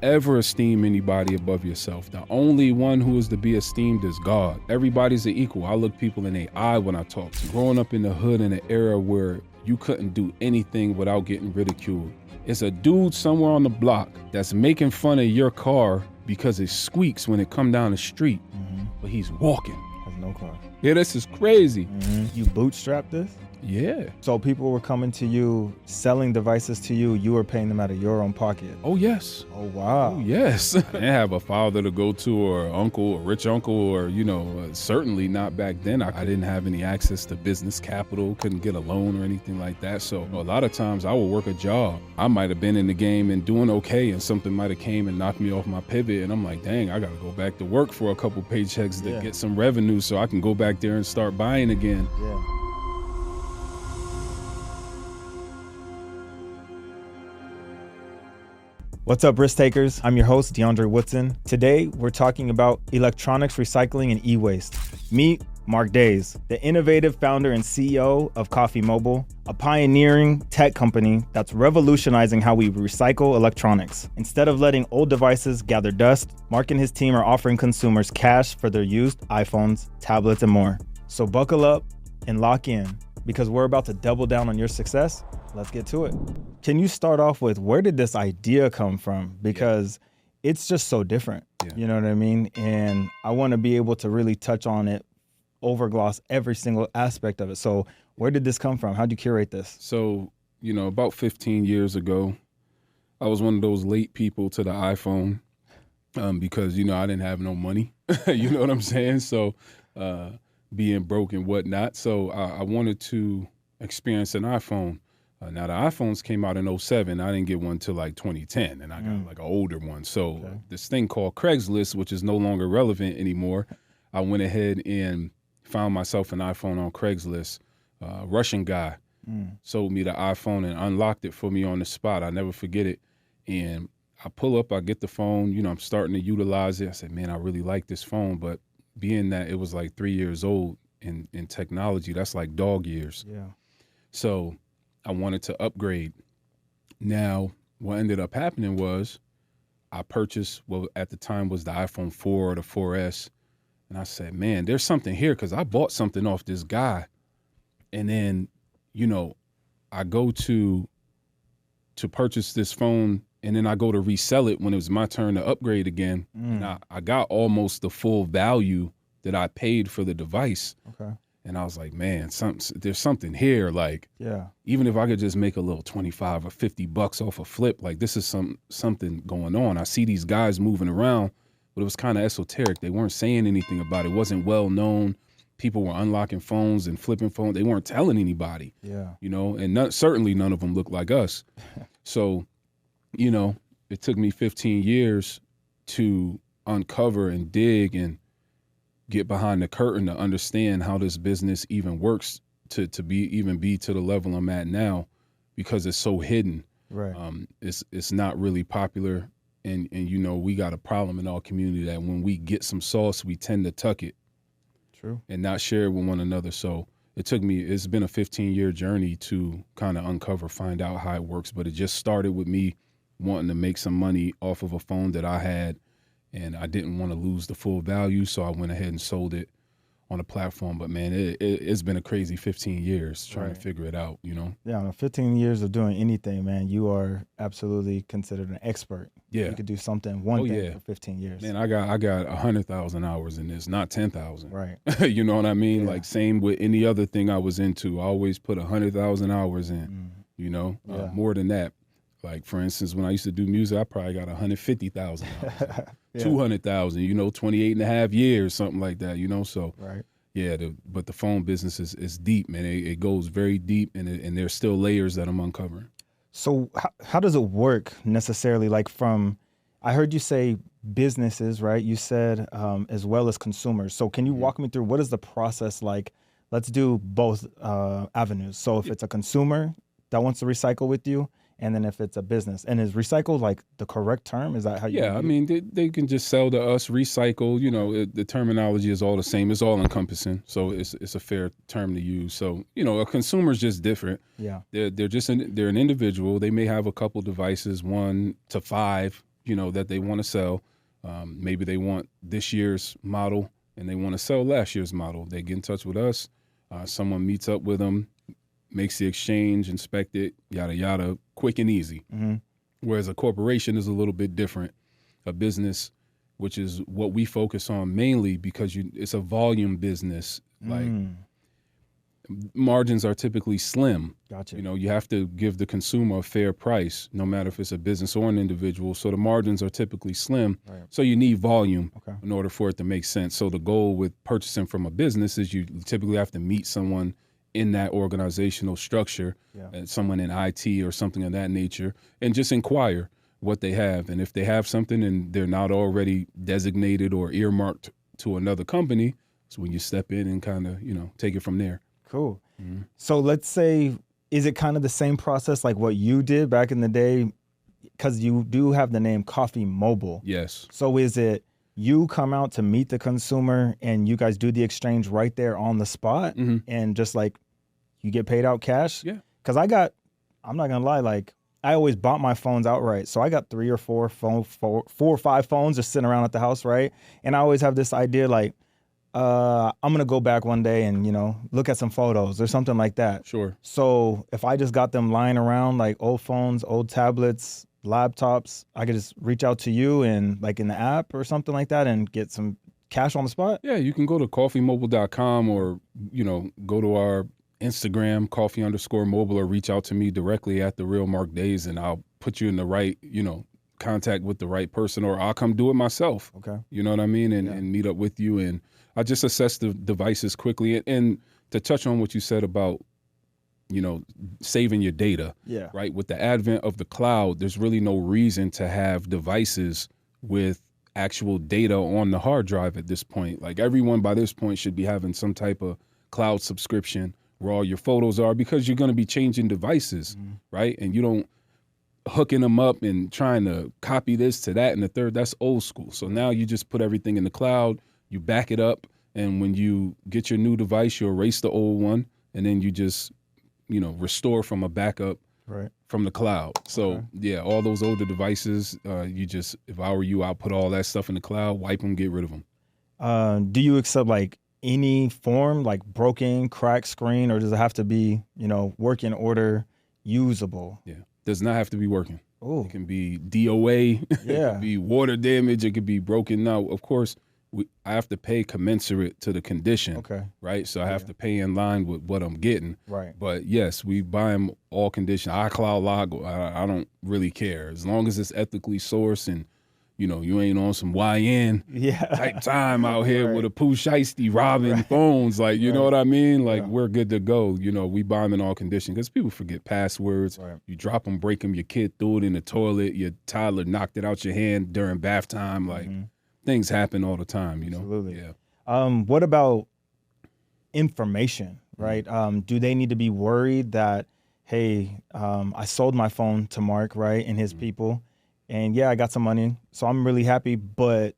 ever esteem anybody above yourself. The only one who is to be esteemed is God. Everybody's an equal. I look people in their eye when I talk. Growing up in the hood in an era where you couldn't do anything without getting ridiculed. It's a dude somewhere on the block that's making fun of your car because it squeaks when it come down the street, but he's walking. Has no car. Yeah, this is crazy. You bootstrap this? Yeah. So people were coming to you, selling devices to you. You were paying them out of your own pocket. Oh, yes. Oh, wow. Oh, yes. I didn't have a father to go to or an uncle, a rich uncle, or, certainly not back then. I didn't have any access to business capital, couldn't get a loan or anything like that. So a lot of times I would work a job. I might have been in the game and doing okay, and something might have came and knocked me off my pivot. And I'm like, dang, I got to go back to work for a couple paychecks to get some revenue so I can go back there and start buying again. Yeah. What's up, risk takers? I'm your host, DeAndre Woodson. Today, we're talking about electronics recycling and e-waste. Meet Mark Days, the innovative founder and CEO of Coffee Mobile, a pioneering tech company that's revolutionizing how we recycle electronics. Instead of letting old devices gather dust, Mark and his team are offering consumers cash for their used iPhones, tablets, and more. So buckle up and lock in, because we're about to double down on your success. Let's get to it. Can you start off with, where did this idea come from? Because it's just so different, you know what I mean? And I want to be able to really touch on it, overgloss every single aspect of it. So where did this come from? How'd you curate this? So, about 15 years ago, I was one of those late people to the iPhone because, I didn't have no money. You know what I'm saying? So being broke and whatnot. So I wanted to experience an iPhone. Now, the iPhones came out in 2007. I didn't get one till like 2010, and I got like an older one. So this thing called Craigslist, which is no longer relevant anymore, I went ahead and found myself an iPhone on Craigslist. Russian guy sold me the iPhone and unlocked it for me on the spot. I'll never forget it. And I pull up, I get the phone, I'm starting to utilize it. I said, man, I really like this phone. But being that it was like 3 years old in technology, that's like dog years. Yeah. So I wanted to upgrade. Now, what ended up happening was I purchased what at the time was the iPhone 4 or the 4S. And I said, man, there's something here, because I bought something off this guy. And then, I go to purchase this phone, and then I go to resell it when it was my turn to upgrade again. And I got almost the full value that I paid for the device. Okay. And I was like, man, there's something here. Like, even if I could just make a little 25 or 50 bucks off a flip, like this is something going on. I see these guys moving around, but it was kind of esoteric. They weren't saying anything about it. It wasn't well known. People were unlocking phones and flipping phones. They weren't telling anybody, and certainly none of them looked like us. So, it took me 15 years to uncover and dig and get behind the curtain to understand how this business even works to be to the level I'm at now, because it's so hidden. Right. It's not really popular. And we got a problem in our community that when we get some sauce, we tend to tuck it. True. And not share it with one another. So it's been a 15-year journey to kind of find out how it works. But it just started with me wanting to make some money off of a phone that I had, and I didn't want to lose the full value. So I went ahead and sold it on a platform. But man, it's been a crazy 15 years trying to figure it out, Yeah, 15 years of doing anything, man, you are absolutely considered an expert. Yeah. You could do one thing for 15 years. Man, I got 100,000 hours in this, not 10,000. Right. You know what I mean? Yeah. Like same with any other thing I was into. I always put 100,000 hours in, more than that. Like, for instance, when I used to do music, I probably got 150,000 hours. 200,000, 28 and a half years, something like that, so. Right. Yeah, but the phone business is deep, man. It goes very deep, and there's still layers that I'm uncovering. So how does it work necessarily? Like I heard you say businesses, right? You said as well as consumers. So can you walk me through, what is the process like? Let's do both avenues. So if it's a consumer that wants to recycle with you, and then if it's a business, and is recycle like the correct term? Is that how you? Yeah, I mean, they can just sell to us, recycle. The terminology is all the same. It's all encompassing, so it's a fair term to use. So a consumer's just different. Yeah, they're an individual. They may have a couple devices, 1 to 5, that they want to sell. Maybe they want this year's model and they want to sell last year's model. They get in touch with us. Someone meets up with them, makes the exchange, inspect it, yada, yada, quick and easy. Mm-hmm. Whereas a corporation is a little bit different. A business, which is what we focus on mainly because it's a volume business. Like margins are typically slim. Gotcha. You have to give the consumer a fair price, no matter if it's a business or an individual. So the margins are typically slim. Right. So you need volume in order for it to make sense. So the goal with purchasing from a business is you typically have to meet someone in that organizational structure, someone in IT or something of that nature, and just inquire what they have. And if they have something and they're not already designated or earmarked to another company, so when you step in and kind of, take it from there. Cool. Mm-hmm. So let's say, is it kind of the same process like what you did back in the day? Because you do have the name Coffee Mobile. Yes. So is it you come out to meet the consumer and you guys do the exchange right there on the spot and just like you get paid out cash? Yeah. Because I'm not going to lie, like I always bought my phones outright. So I got 3 or 4 or 5 phones just sitting around at the house, right? And I always have this idea like, I'm going to go back one day and, look at some photos or something like that. Sure. So if I just got them lying around like old phones, old tablets, laptops, I could just reach out to you and like in the app or something like that and get some cash on the spot? Yeah, you can go to coffeemobile.com or, go to our Instagram, coffee_mobile, or reach out to me directly at The Real Mark Days and I'll put you in the right, contact with the right person, or I'll come do it myself. Okay. You know what I mean? And meet up with you. And I just assess the devices quickly. And to touch on what you said about, saving your data. Yeah. Right. With the advent of the cloud, there's really no reason to have devices with actual data on the hard drive at this point. Like everyone by this point should be having some type of cloud subscription where all your photos are, because you're going to be changing devices, right? And you don't hooking them up and trying to copy this to that and the third. That's old school. So now you just put everything in the cloud, you back it up, and when you get your new device, you erase the old one, and then you just restore from a backup from the cloud. So yeah, all those older devices, if I were you, I'll put all that stuff in the cloud, wipe them, get rid of them. Do you accept like any form, like broken, cracked screen, or does it have to be, working order, usable? Yeah, does not have to be working. Ooh. It can be DOA, it could be water damage, it could be broken. Now, of course, I have to pay commensurate to the condition. Okay. Right. So I have to pay in line with what I'm getting. Right. But yes, we buy them all condition. iCloud log, I don't really care. As long as it's ethically sourced and, you ain't on some YN type time out here with a Pooh Shiesty robbing phones. Like, you know what I mean? Like, we're good to go. We buy them in all condition because people forget passwords. Right. You drop them, break them, your kid threw it in the toilet, your toddler knocked it out your hand during bath time. Like, things happen all the time, Absolutely. Yeah. What about information, right? Do they need to be worried that, hey, I sold my phone to Mark, right, and his people, and I got some money, so I'm really happy, but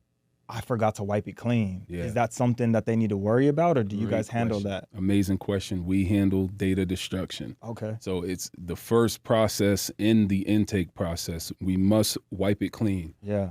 I forgot to wipe it clean. Yeah. Is that something that they need to worry about, or do you guys handle that? Amazing question. We handle data destruction. Okay. So it's the first process in the intake process. We must wipe it clean. Yeah.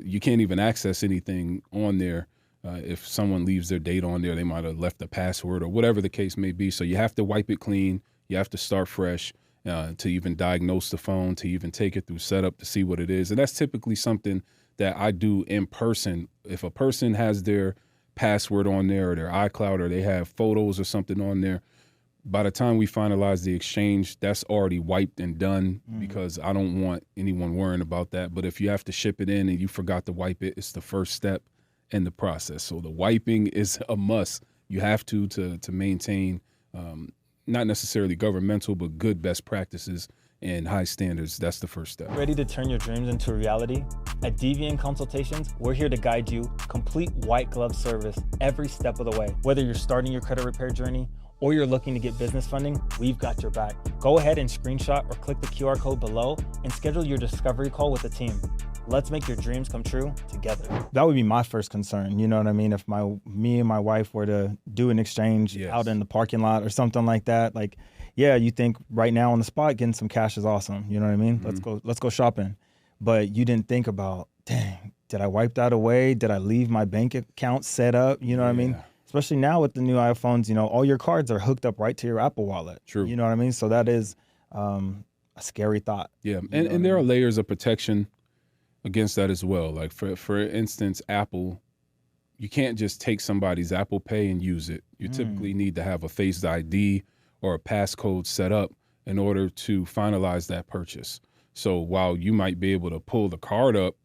You can't even access anything on there. If someone leaves their data on there, they might have left a password or whatever the case may be. So you have to wipe it clean. You have to start fresh to even diagnose the phone, to even take it through setup to see what it is. And that's typically something that I do in person. If a person has their password on there or their iCloud, or they have photos or something on there, by the time we finalize the exchange, that's already wiped and done because I don't want anyone worrying about that. But if you have to ship it in and you forgot to wipe it, it's the first step in the process. So the wiping is a must. You have to maintain not necessarily governmental, but good best practices and high standards. That's the first step. Ready to turn your dreams into reality? At Deviant Consultations, we're here to guide you, complete white glove service every step of the way. Whether you're starting your credit repair journey or you're looking to get business funding, we've got your back. Go ahead and screenshot or click the QR code below and schedule your discovery call with the team. Let's make your dreams come true together. That would be my first concern. You know what I mean? If me and my wife were to do an exchange out in the parking lot or something like that, like, you think right now on the spot, getting some cash is awesome. You know what I mean? Let's go shopping. but you didn't think about, dang, did I wipe that away? Did I leave my bank account set up? You know what I mean? Yeah. Especially now with the new iPhones, all your cards are hooked up right to your Apple Wallet. True. You know what I mean? So that is a scary thought. Yeah, and there are layers of protection against that as well. Like for instance, Apple, you can't just take somebody's Apple Pay and use it. You typically need to have a Face ID or a passcode set up in order to finalize that purchase. So while you might be able to pull the card up,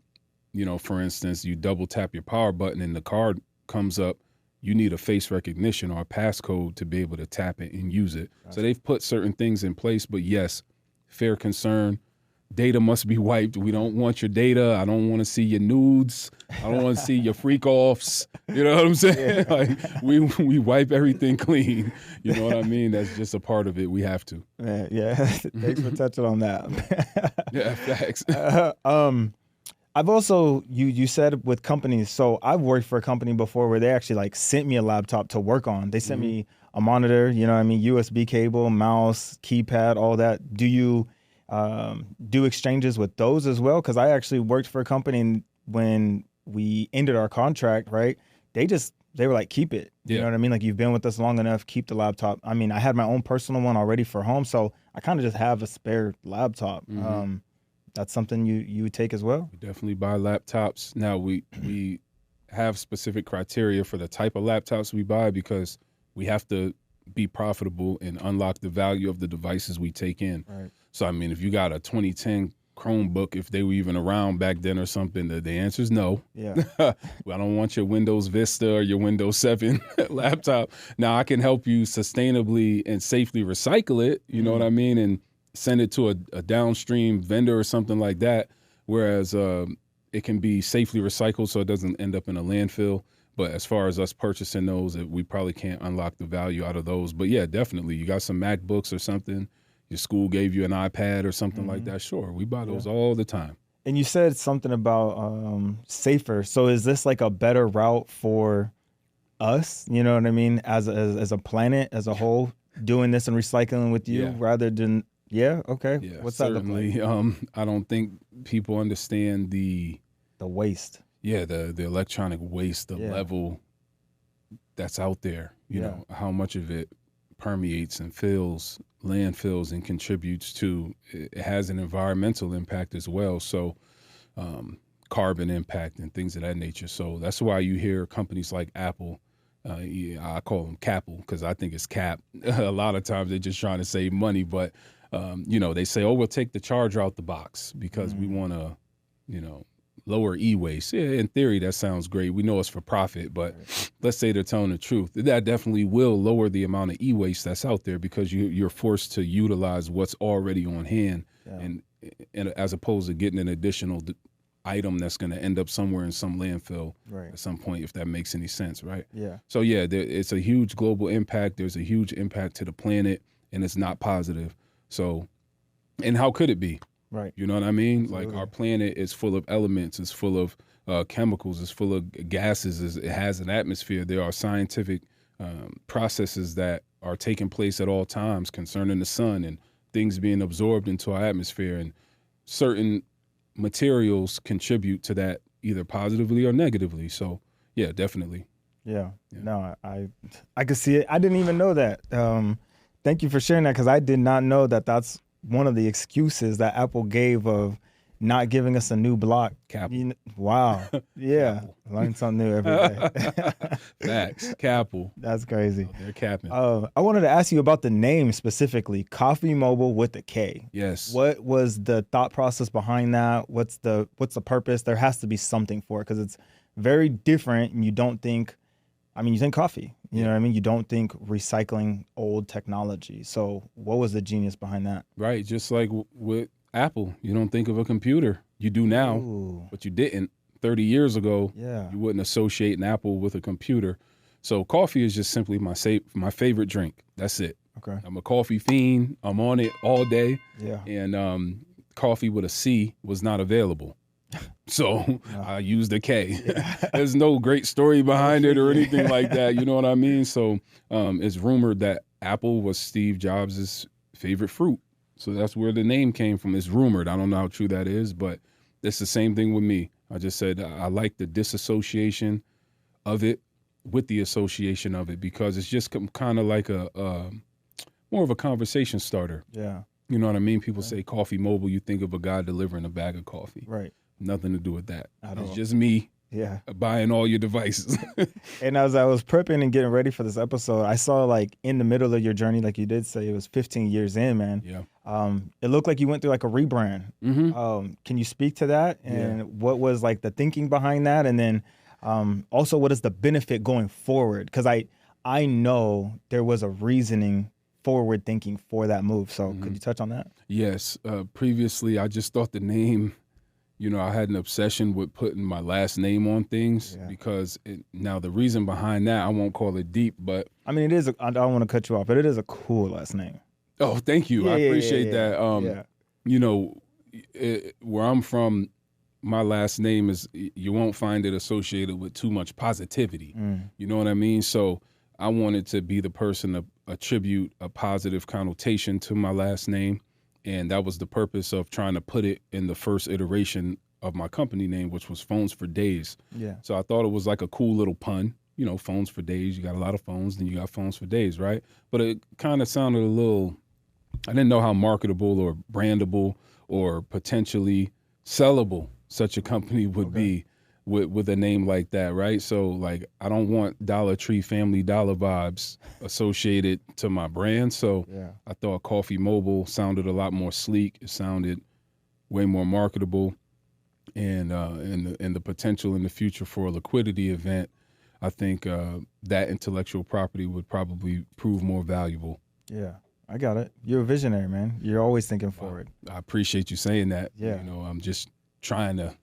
for instance, you double tap your power button and the card comes up, you need a face recognition or a passcode to be able to tap it and use it. So they've put certain things in place, but yes, fair concern. Data must be wiped. We don't want your data. I don't want to see your nudes. I don't want to see your freak offs. You know what I'm saying? Yeah. Like we wipe everything clean. You know what I mean? That's just a part of it. We have to. Yeah. Thanks for touching on that. Yeah, facts. I've also, you said with companies, so I've worked for a company before where they actually like sent me a laptop to work on. They sent me a monitor, USB cable, mouse, keypad, all that. Do you do exchanges with those as well? Because I actually worked for a company and when we ended our contract, right, they were like, keep it. You know what I mean? Like, you've been with us long enough, keep the laptop. I mean, I had my own personal one already for home, so I kind of just have a spare laptop. That's something you would take as well? We definitely buy laptops. Now, we have specific criteria for the type of laptops we buy because we have to be profitable and unlock the value of the devices we take in. Right. So, I mean, if you got a 2010 Chromebook, if they were even around back then or something, the answer is no. Yeah. I don't want your Windows Vista or your Windows 7 laptop. Now, I can help you sustainably and safely recycle it, you know what I mean, and send it to a downstream vendor or something like that, whereas it can be safely recycled so it doesn't end up in a landfill. But as far as us purchasing those, we probably can't unlock the value out of those. But yeah, definitely. You got some MacBooks or something, your school gave you an iPad or something like that, sure. We buy those all the time. And you said something about safer. So is this like a better route for us, you know what I mean, as a planet, as a whole, doing this and recycling with you rather than... Yeah. Okay. Yeah, what's that look like? I don't think people understand the waste. Yeah, the electronic waste, the level that's out there. You know how much of it permeates and fills landfills and contributes to. It has an environmental impact as well. So, carbon impact and things of that nature. So that's why you hear companies like Apple. I call them Capple because I think it's cap. A lot of times they're just trying to save money, but they say, oh, we'll take the charger out the box because we want to, lower e-waste. Yeah, in theory, that sounds great. We know it's for profit, but let's say they're telling the truth. That definitely will lower the amount of e-waste that's out there because you're forced to utilize what's already on hand and as opposed to getting an additional item that's going to end up somewhere in some landfill at some point, if that makes any sense, right? Yeah. So, yeah, it's a huge global impact. There's a huge impact to the planet, and it's not positive. So, and how could it be? Right. You know what I mean? Absolutely. Like our planet is full of elements, it's full of chemicals, it's full of gases, it has an atmosphere. There are scientific processes that are taking place at all times concerning the sun and things being absorbed into our atmosphere. And certain materials contribute to that either positively or negatively. So, yeah, definitely. Yeah. No, I could see it. I didn't even know that. Thank you for sharing that because I did not know that that's one of the excuses that Apple gave of not giving us a new block. Capple. Wow. Yeah. Learn something new every day. Facts. Capple. That's crazy. Oh, they're capping. I wanted to ask you about the name specifically, Coffee Mobile with a K. Yes. What was the thought process behind that? What's the purpose? There has to be something for it because it's very different and you don't think, you think coffee, you know what I mean? You don't think recycling old technology. So what was the genius behind that? Right. Just like with Apple, you don't think of a computer. You do now, but you didn't 30 years ago. Yeah. You wouldn't associate an Apple with a computer. So coffee is just simply my favorite drink. That's it. Okay. I'm a coffee fiend. I'm on it all day. Yeah. And coffee with a C was not available. So I used a K. There's no great story behind it or anything like that. You know what I mean? So it's rumored that Apple was Steve Jobs' favorite fruit. So that's where the name came from. It's rumored. I don't know how true that is, but it's the same thing with me. I just said I like the disassociation of it with the association of it, because it's just kind of like a more of a conversation starter. Yeah. You know what I mean? People say Coffee Mobile, you think of a guy delivering a bag of coffee. Right. Nothing to do with that. At It's all. just me Yeah. buying all your devices. And as I was prepping and getting ready for this episode, I saw like in the middle of your journey, like you did say, it was 15 years in, man. Yeah. It looked like you went through like a rebrand. Mm-hmm. Can you speak to that? And what was like the thinking behind that? And then also, what is the benefit going forward? Because I know there was a reasoning forward thinking for that move. So could you touch on that? Yes. Previously, I just thought the name, I had an obsession with putting my last name on things because now the reason behind that, I won't call it deep, but. I mean, it is, I don't want to cut you off, but it is a cool last name. Oh, thank you. I appreciate that. Where I'm from, my last name is, you won't find it associated with too much positivity. You know what I mean? So I wanted to be the person to attribute a positive connotation to my last name. And that was the purpose of trying to put it in the first iteration of my company name, which was Phones for Days. Yeah. So I thought it was like a cool little pun, Phones for Days. You got a lot of phones, then you got Phones for Days, right? But it kind of sounded a little, I didn't know how marketable or brandable or potentially sellable such a company would be with a name like that, right? So like, I don't want Dollar Tree Family Dollar vibes associated to my brand. So I thought Coffee Mobile sounded a lot more sleek. It sounded way more marketable, and the potential in the future for a liquidity event, I think that intellectual property would probably prove more valuable. Yeah, I got it. You're a visionary, man. You're always thinking forward. I appreciate you saying that. Yeah. I'm just trying to,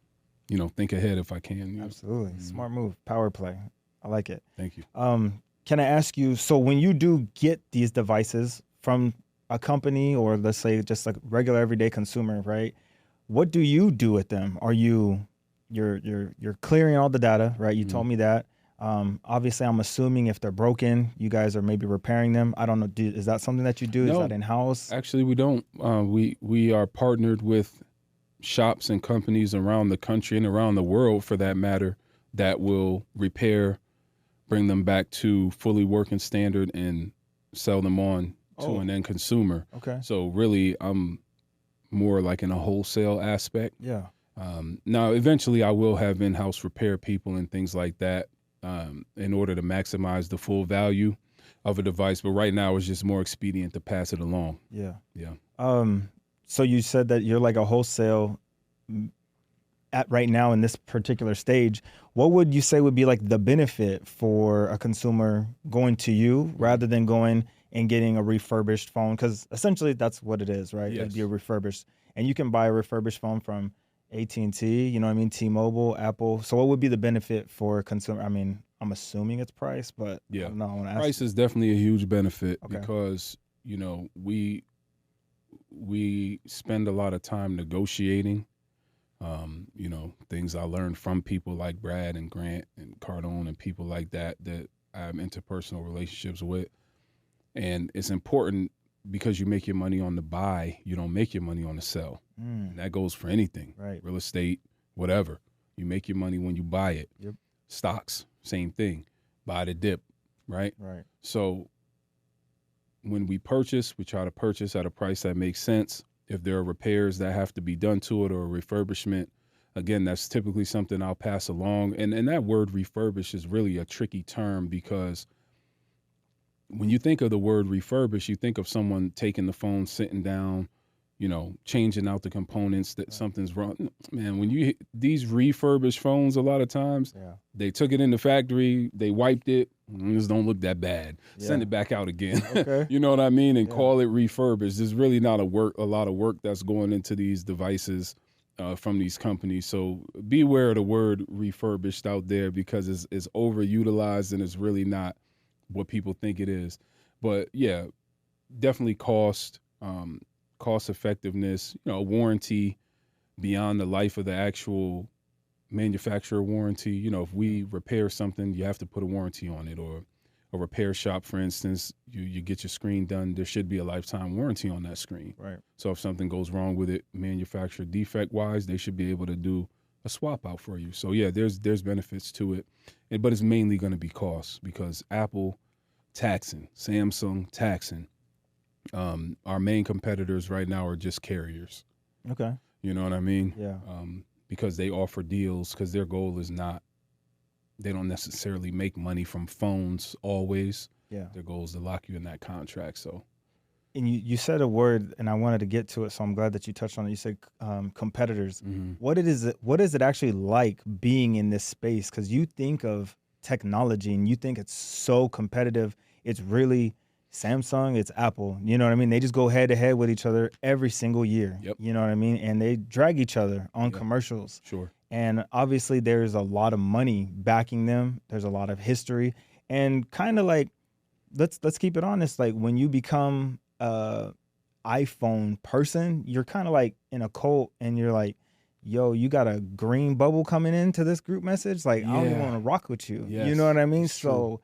think ahead if I can. Absolutely. Smart move. Power play. I like it. Thank you. Can I ask you, so when you do get these devices from a company, or let's say just like regular everyday consumer, right? What do you do with them? Are you're clearing all the data, right? You told me that. Obviously, I'm assuming if they're broken, you guys are maybe repairing them. I don't know. Is that something that you do? No, is that in-house? Actually, we don't. We are partnered with shops and companies around the country and around the world, for that matter, that will repair, bring them back to fully working standard, and sell them on to an end consumer. Okay. So really, I'm more like in a wholesale aspect. Yeah. Now, eventually, I will have in-house repair people and things like that in order to maximize the full value of a device. But right now, it's just more expedient to pass it along. Yeah. Yeah. So you said that you're like a wholesale at right now in this particular stage. What would you say would be like the benefit for a consumer going to you rather than going and getting a refurbished phone? Because essentially that's what it is, right? Yes. It'd be a refurbished, and you can buy a refurbished phone from AT&T, you know what I mean? T-Mobile, Apple. So what would be the benefit for a consumer? I mean, I'm assuming it's price, but I don't know. I want to ask. Price is definitely a huge benefit Okay. because, we spend a lot of time negotiating, things I learned from people like Brad and Grant and Cardone and people like that I have interpersonal relationships with. And it's important because you make your money on the buy, you don't make your money on the sell. And that goes for anything, Right. real estate, whatever. You make your money when you buy it. Yep. Stocks, same thing. Buy the dip, right? Right. So when we purchase, we try to purchase at a price that makes sense. If there are repairs that have to be done to it or a refurbishment, again, that's typically something I'll pass along. And that word refurbish is really a tricky term because when you think of the word refurbish, you think of someone taking the phone, sitting down, changing out the components, that something's wrong. Man, when these refurbished phones, a lot of times, they took it in the factory, they wiped it, just don't look that bad. Send it back out again. Okay. You know what I mean? And call it refurbished. There's really not a lot of work that's going into these devices from these companies. So beware of the word refurbished out there because it's overutilized and it's really not what people think it is. But yeah, definitely cost effectiveness, warranty beyond the life of the actual manufacturer warranty. If we repair something, you have to put a warranty on it, or a repair shop, for instance, you get your screen done, there should be a lifetime warranty on that screen. Right. So if something goes wrong with it, manufacturer defect wise, they should be able to do a swap out for you. So yeah, there's benefits to it, but it's mainly going to be cost because Apple taxing, Samsung taxing. Our main competitors right now are just carriers. Okay. You know what I mean? Yeah. Because they offer deals because their goal is not, they don't necessarily make money from phones always. Yeah. Their goal is to lock you in that contract. So, And you said a word, and I wanted to get to it, so I'm glad that you touched on it. You said competitors. What is it actually like being in this space? Because you think of technology and you think it's so competitive. It's really Samsung, it's Apple. You know what I mean? They just go head to head with each other every single year. Yep. You know what I mean? And they drag each other on commercials. sure. And obviously, there's a lot of money backing them. There's a lot of history, and kind of like, let's keep it honest. Like when you become a iPhone person, you're kind of like in a cult, and you're like, "Yo, you got a green bubble coming into this group message. Like, I don't even want to rock with you." Yes, you know what I mean? it's So,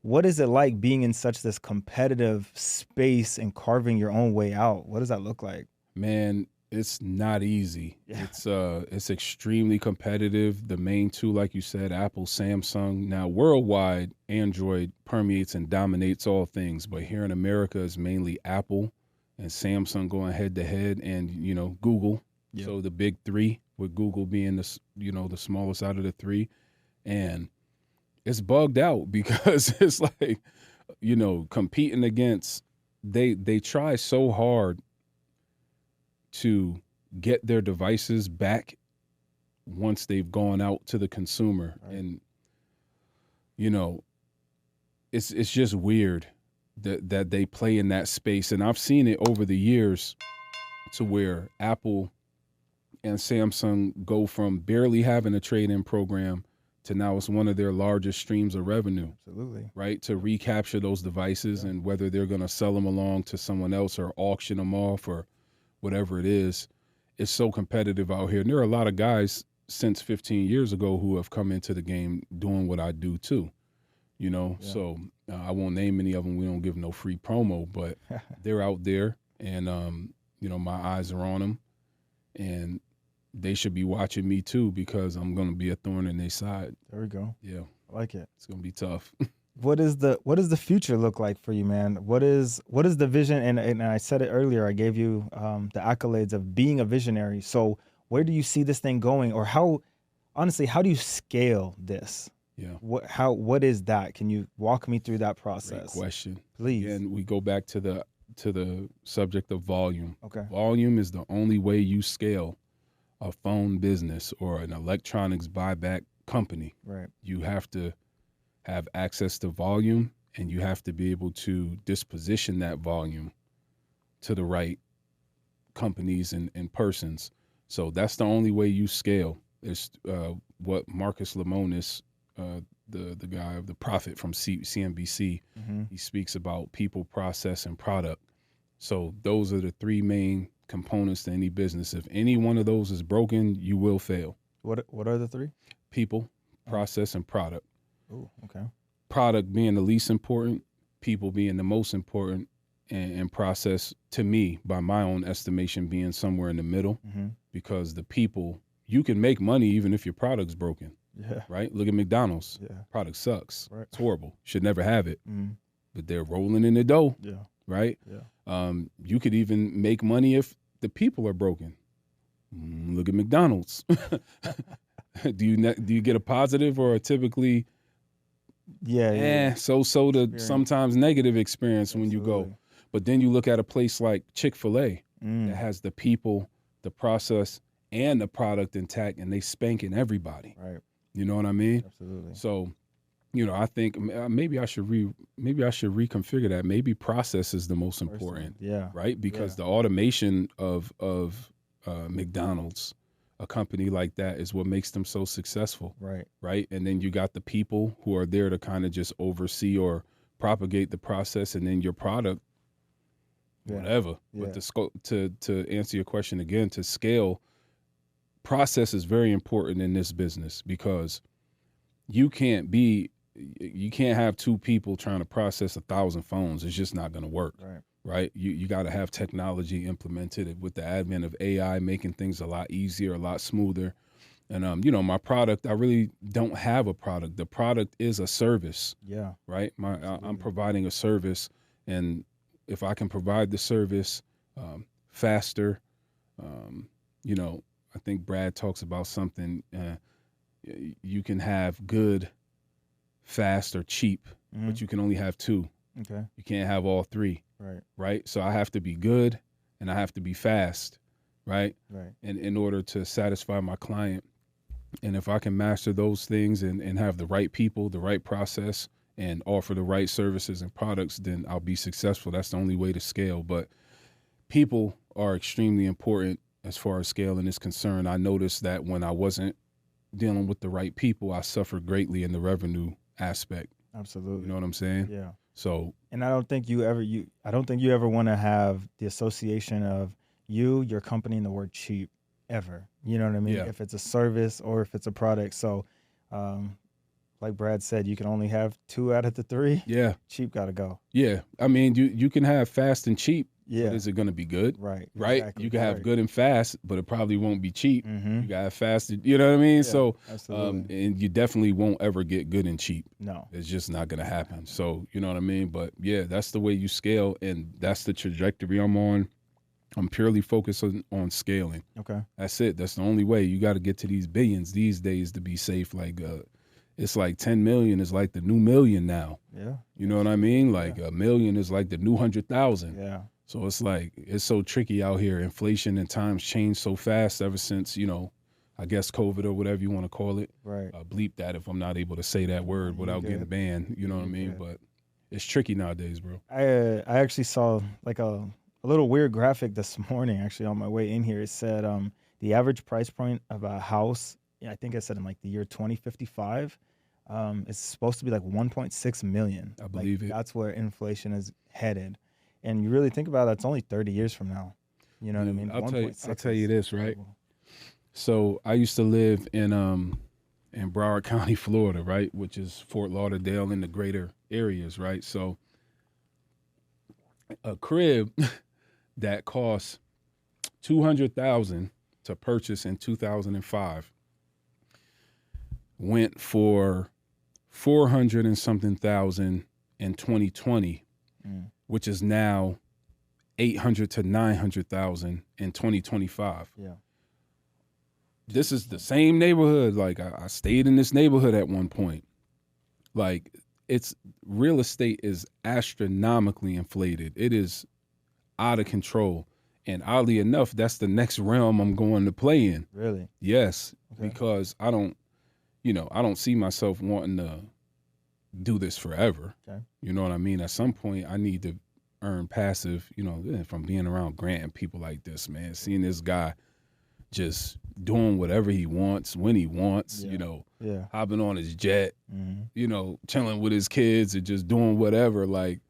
what is it like being in such this competitive space and carving your own way out? What does that look like? Man, it's not easy. Yeah. It's extremely competitive. The main two, like you said, Apple, Samsung. Now, worldwide, Android permeates and dominates all things, but here in America, it's mainly Apple and Samsung going head to head, and Google. Yep. So the big three, with Google being the smallest out of the three, and it's bugged out because it's like competing against. They try so hard to get their devices back once they've gone out to the consumer. Right. And it's just weird that they play in that space. And I've seen it over the years to where Apple and Samsung go from barely having a trade-in program to now it's one of their largest streams of revenue. Absolutely. Right? To recapture those devices, and whether they're going to sell them along to someone else or auction them off or whatever it is, it's so competitive out here. And there are a lot of guys since 15 years ago who have come into the game doing what I do too, So I won't name any of them. We don't give no free promo, but they're out there, and my eyes are on them, and they should be watching me too because I'm going to be a thorn in their side. There we go. Yeah, I like it. it's going to be tough. What does the future look like for you, man? What is the vision? And I said it earlier. I gave you the accolades of being a visionary. So where do you see this thing going, or how do you scale this? Yeah. What is that? Can you walk me through that process? Great question, please. And we go back to the subject of volume. Okay. Volume is the only way you scale a phone business or an electronics buyback company. Right. You have to have access to volume, and you have to be able to disposition that volume to the right companies and persons. So that's the only way you scale. It's what Marcus Lemonis, the guy of the Prophet from CNBC, he speaks about: people, process, and product. So those are the three main components to any business. If any one of those is broken, you will fail. What are the three? People, process, and product. Oh, okay. Product being the least important, people being the most important, and process, to me, by my own estimation, being somewhere in the middle. Because the people, you can make money even if your product's broken. Yeah. Right? Look at McDonald's. Yeah. Product sucks. Right. It's horrible. Should never have it. But they're rolling in the dough. Yeah. Right? Yeah. You could even make money if the people are broken. Look at McDonald's. Do you get a positive or a typically so to sometimes negative experience when you go? But then you look at a place like Chick-fil-A that has the people, the process, and the product intact, and they spanking everybody. Right. You know what I mean? Absolutely. So, I think maybe I should reconfigure that. Maybe process is the most important. Yeah. Right? Because the automation of McDonald's, a company like that, is what makes them so successful. Right. Right. And then you got the people who are there to kind of just oversee or propagate the process, and then your product, whatever. Yeah. But the scope, to answer your question again, to scale, process is very important in this business, because you can't be you can't have two people trying to process 1,000 phones. It's just not going to work. Right. You got to have technology implemented with the advent of AI, making things a lot easier, a lot smoother. And, my product, I really don't have a product. The product is a service. Yeah. Right. I'm providing a service. And if I can provide the service faster, I think Brad talks about something. You can have good, fast, or cheap, but you can only have two. Okay. You can't have all three. Right. So I have to be good and I have to be fast. Right. And in order to satisfy my client. And if I can master those things and have the right people, the right process, and offer the right services and products, then I'll be successful. That's the only way to scale. But people are extremely important as far as scaling is concerned. I noticed that when I wasn't dealing with the right people, I suffered greatly in the revenue aspect. Absolutely. You know what I'm saying? Yeah. So, and I don't think you ever want to have the association of your company, and the word cheap ever. You know what I mean? Yeah. If it's a service or if it's a product. So, like Brad said, you can only have 2 out of the 3. Yeah. Cheap got to go. Yeah. I mean, you can have fast and cheap. Yeah. But is it going to be good? Right. Exactly. You can have good and fast, but it probably won't be cheap. Mm-hmm. You got to have fast. You know what I mean? Yeah, so, absolutely. and you definitely won't ever get good and cheap. No. It's just not going to happen. So, you know what I mean? But yeah, that's the way you scale. And that's the trajectory I'm on. I'm purely focused on scaling. Okay. That's it. That's the only way. You got to get to these billions these days to be safe. Like, it's like 10 million is like the new million now. Yeah. You know what I mean? Like a million is like the new 100,000. Yeah. So it's like, it's so tricky out here. Inflation and times change so fast ever since, I guess COVID or whatever you want to call it. Right. Bleep that if I'm not able to say that word without getting banned. You know what I mean? But it's tricky nowadays, bro. I actually saw like a little weird graphic this morning, actually, on my way in here. It said the average price point of a house, I think it said in like the year 2055, it's supposed to be like 1.6 million. I believe it. That's where inflation is headed. And you really think about it, it's only 30 years from now. You know what I mean? I'll tell you this, right? So I used to live in Broward County, Florida, right, which is Fort Lauderdale in the greater areas, right? So a crib that cost $200,000 to purchase in 2005 went for 400 and something thousand in 2020, which is now 800 to 900,000 in 2025. Yeah. This is the same neighborhood. Like I stayed in this neighborhood at one point. Like it's real estate is astronomically inflated. It is out of control. And oddly enough, that's the next realm I'm going to play in. Really? Yes, because I don't see myself wanting to do this forever. Okay. You know what I mean? At some point, I need to earn passive, from being around Grant and people like this, man. Seeing this guy just doing whatever he wants, when he wants, hopping on his jet, chilling with his kids and just doing whatever. Like,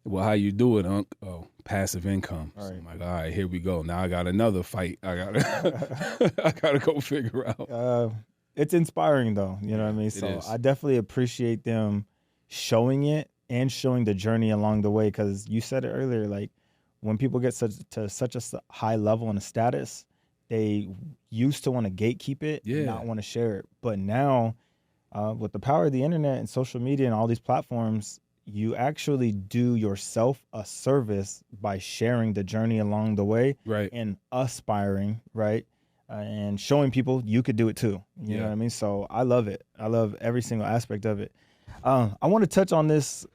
well, how you do it, Unc? Oh, passive income. All right. So I'm like, all right, here we go. Now I got another fight. I gotta go figure out. It's inspiring though, you know what I mean? So I definitely appreciate them showing it and showing the journey along the way, because you said it earlier, like when people get to such a high level and a status, they used to want to gatekeep it, not want to share it. But now, with the power of the internet and social media and all these platforms, you actually do yourself a service by sharing the journey along the way, right? And aspiring, right? And showing people you could do it too. You know what I mean? So I love it. I love every single aspect of it. I want to touch on this.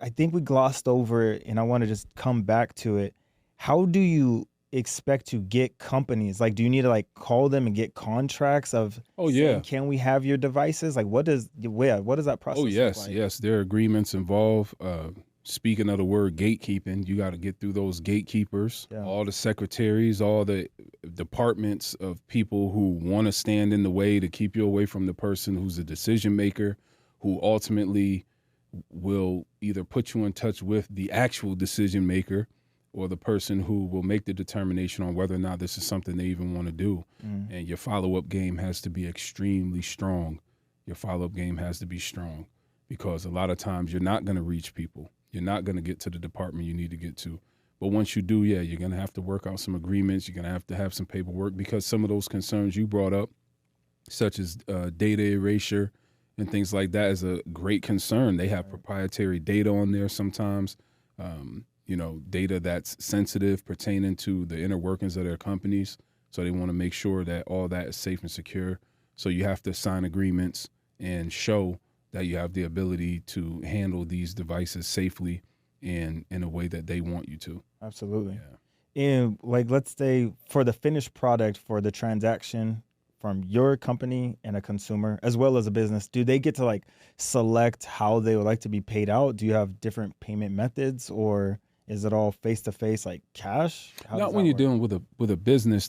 I think we glossed over it, and I want to just come back to it. How do you expect to get companies? Like, do you need to like call them and get contracts of, saying, can we have your devices? Like, what does that process look like? Yes. There are agreements involved. Speaking of the word gatekeeping, you got to get through those gatekeepers, all the secretaries, all the departments of people who want to stand in the way to keep you away from the person who's a decision maker, who ultimately will either put you in touch with the actual decision maker or the person who will make the determination on whether or not this is something they even want to do. And your follow-up game has to be extremely strong. Your follow-up game has to be strong. because a lot of times you're not going to reach people. You're not going to get to the department you need to get to. But once you do, yeah, you're going to have to work out some agreements. You're going to have some paperwork, because some of those concerns you brought up, such as data erasure and things like that, is a great concern. They have proprietary data on there sometimes, data that's sensitive pertaining to the inner workings of their companies. So they want to make sure that all that is safe and secure. So you have to sign agreements and show that you have the ability to handle these devices safely and in a way that they want you to. Absolutely. Yeah. And like, let's say for the finished product, for the transaction from your company and a consumer, as well as a business, do they get to like select how they would like to be paid out? Do you have different payment methods, or is it all face-to-face, like cash? Not when you're dealing with a business.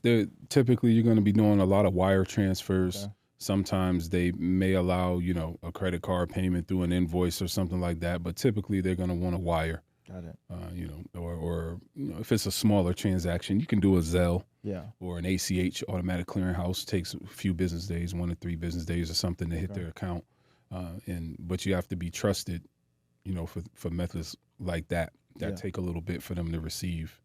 Typically, you're going to be doing a lot of wire transfers. Okay. Sometimes they may allow, a credit card payment through an invoice or something like that. But typically, they're going to want a wire. Got it. Or if it's a smaller transaction, you can do a Zelle. Yeah. Or an ACH, automatic clearinghouse. Takes a few business days, 1 to 3 business days or something to hit their account. But you have to be trusted, for methods like that. Take a little bit for them to receive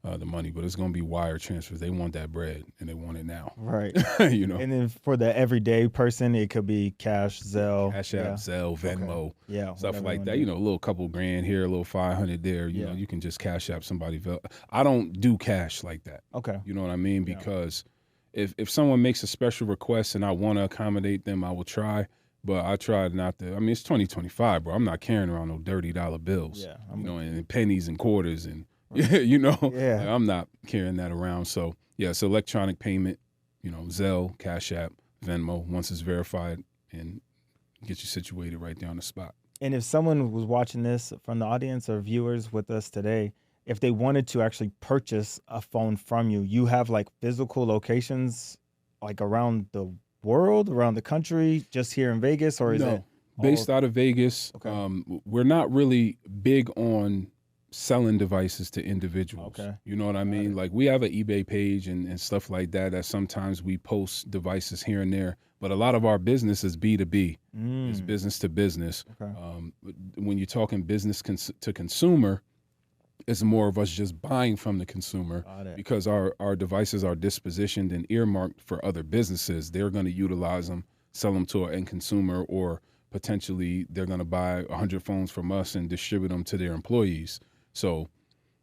the money, but it's going to be wire transfers. They want that bread, and they want it now. Right. And then for the everyday person, it could be cash, Zelle. Cash App, Zelle, Venmo. Okay. Yeah. Stuff like that. A little couple grand here, a little 500 there. You know, you can just Cash App somebody. I don't do cash like that. Okay. You know what I mean? Because if someone makes a special request and I want to accommodate them, I will try. But I tried not to. I mean, it's 2025, bro. I'm not carrying around no dirty dollar bills. Yeah, and pennies and quarters and, I'm not carrying that around. So, it's electronic payment, Zelle, Cash App, Venmo, once it's verified, and get you situated right there on the spot. And if someone was watching this from the audience or viewers with us today, if they wanted to actually purchase a phone from you, you have like physical locations like around the world, around the country, just here in Vegas, or is it based out of Vegas? Okay. We're not really big on selling devices to individuals. Okay. You know what I mean? Like, we have an eBay page and stuff like that sometimes we post devices here and there, but a lot of our business is B2B. It's business to business. Okay. When you're talking business to consumer, it's more of us just buying from the consumer, because our devices are dispositioned and earmarked for other businesses. They're going to utilize them, sell them to an end consumer, or potentially they're going to buy 100 phones from us and distribute them to their employees. So,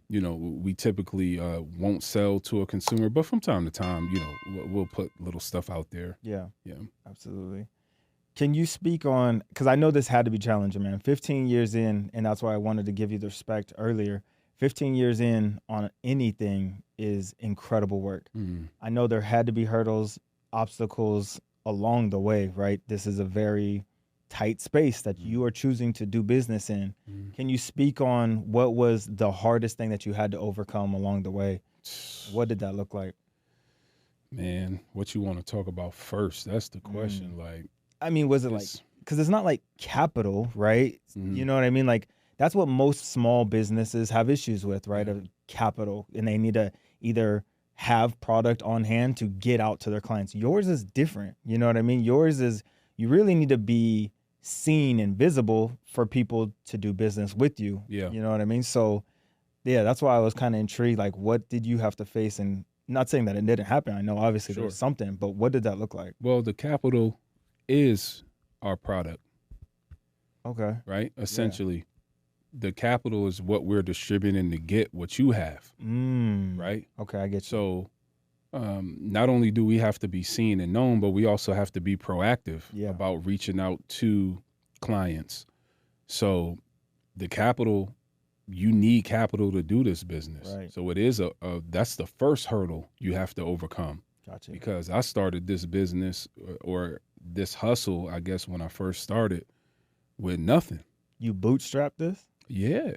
we typically won't sell to a consumer, but from time to time, we'll put little stuff out there. Yeah. Yeah. Absolutely. Can you speak on, because I know this had to be challenging, man, 15 years in, and that's why I wanted to give you the respect earlier. 15 years in on anything is incredible work. Mm-hmm. I know there had to be hurdles, obstacles along the way, right? This is a very tight space that you are choosing to do business in. Mm-hmm. Can you speak on what was the hardest thing that you had to overcome along the way? What did that look like? Man, what you want to talk about first? That's the question. Like, I mean, was it like, because it's not like capital, right? Mm-hmm. You know what I mean? Like, that's what most small businesses have issues with, right? Of capital, and they need to either have product on hand to get out to their clients. Yours is different. You know what I mean? Yours is, you really need to be seen and visible for people to do business with you. Yeah. You know what I mean? So, that's why I was kind of intrigued. Like, what did you have to face? And not saying that it didn't happen. I know obviously there was something, but what did that look like? Well, the capital is our product. Okay. Right? Essentially, the capital is what we're distributing to get what you have. Right? Okay, I get you. So, not only do we have to be seen and known, but we also have to be proactive about reaching out to clients. So the capital, you need capital to do this business. Right. So it is that's the first hurdle you have to overcome. Gotcha. Because I started this business or this hustle, I guess, when I first started with nothing. You bootstrapped this? Yeah.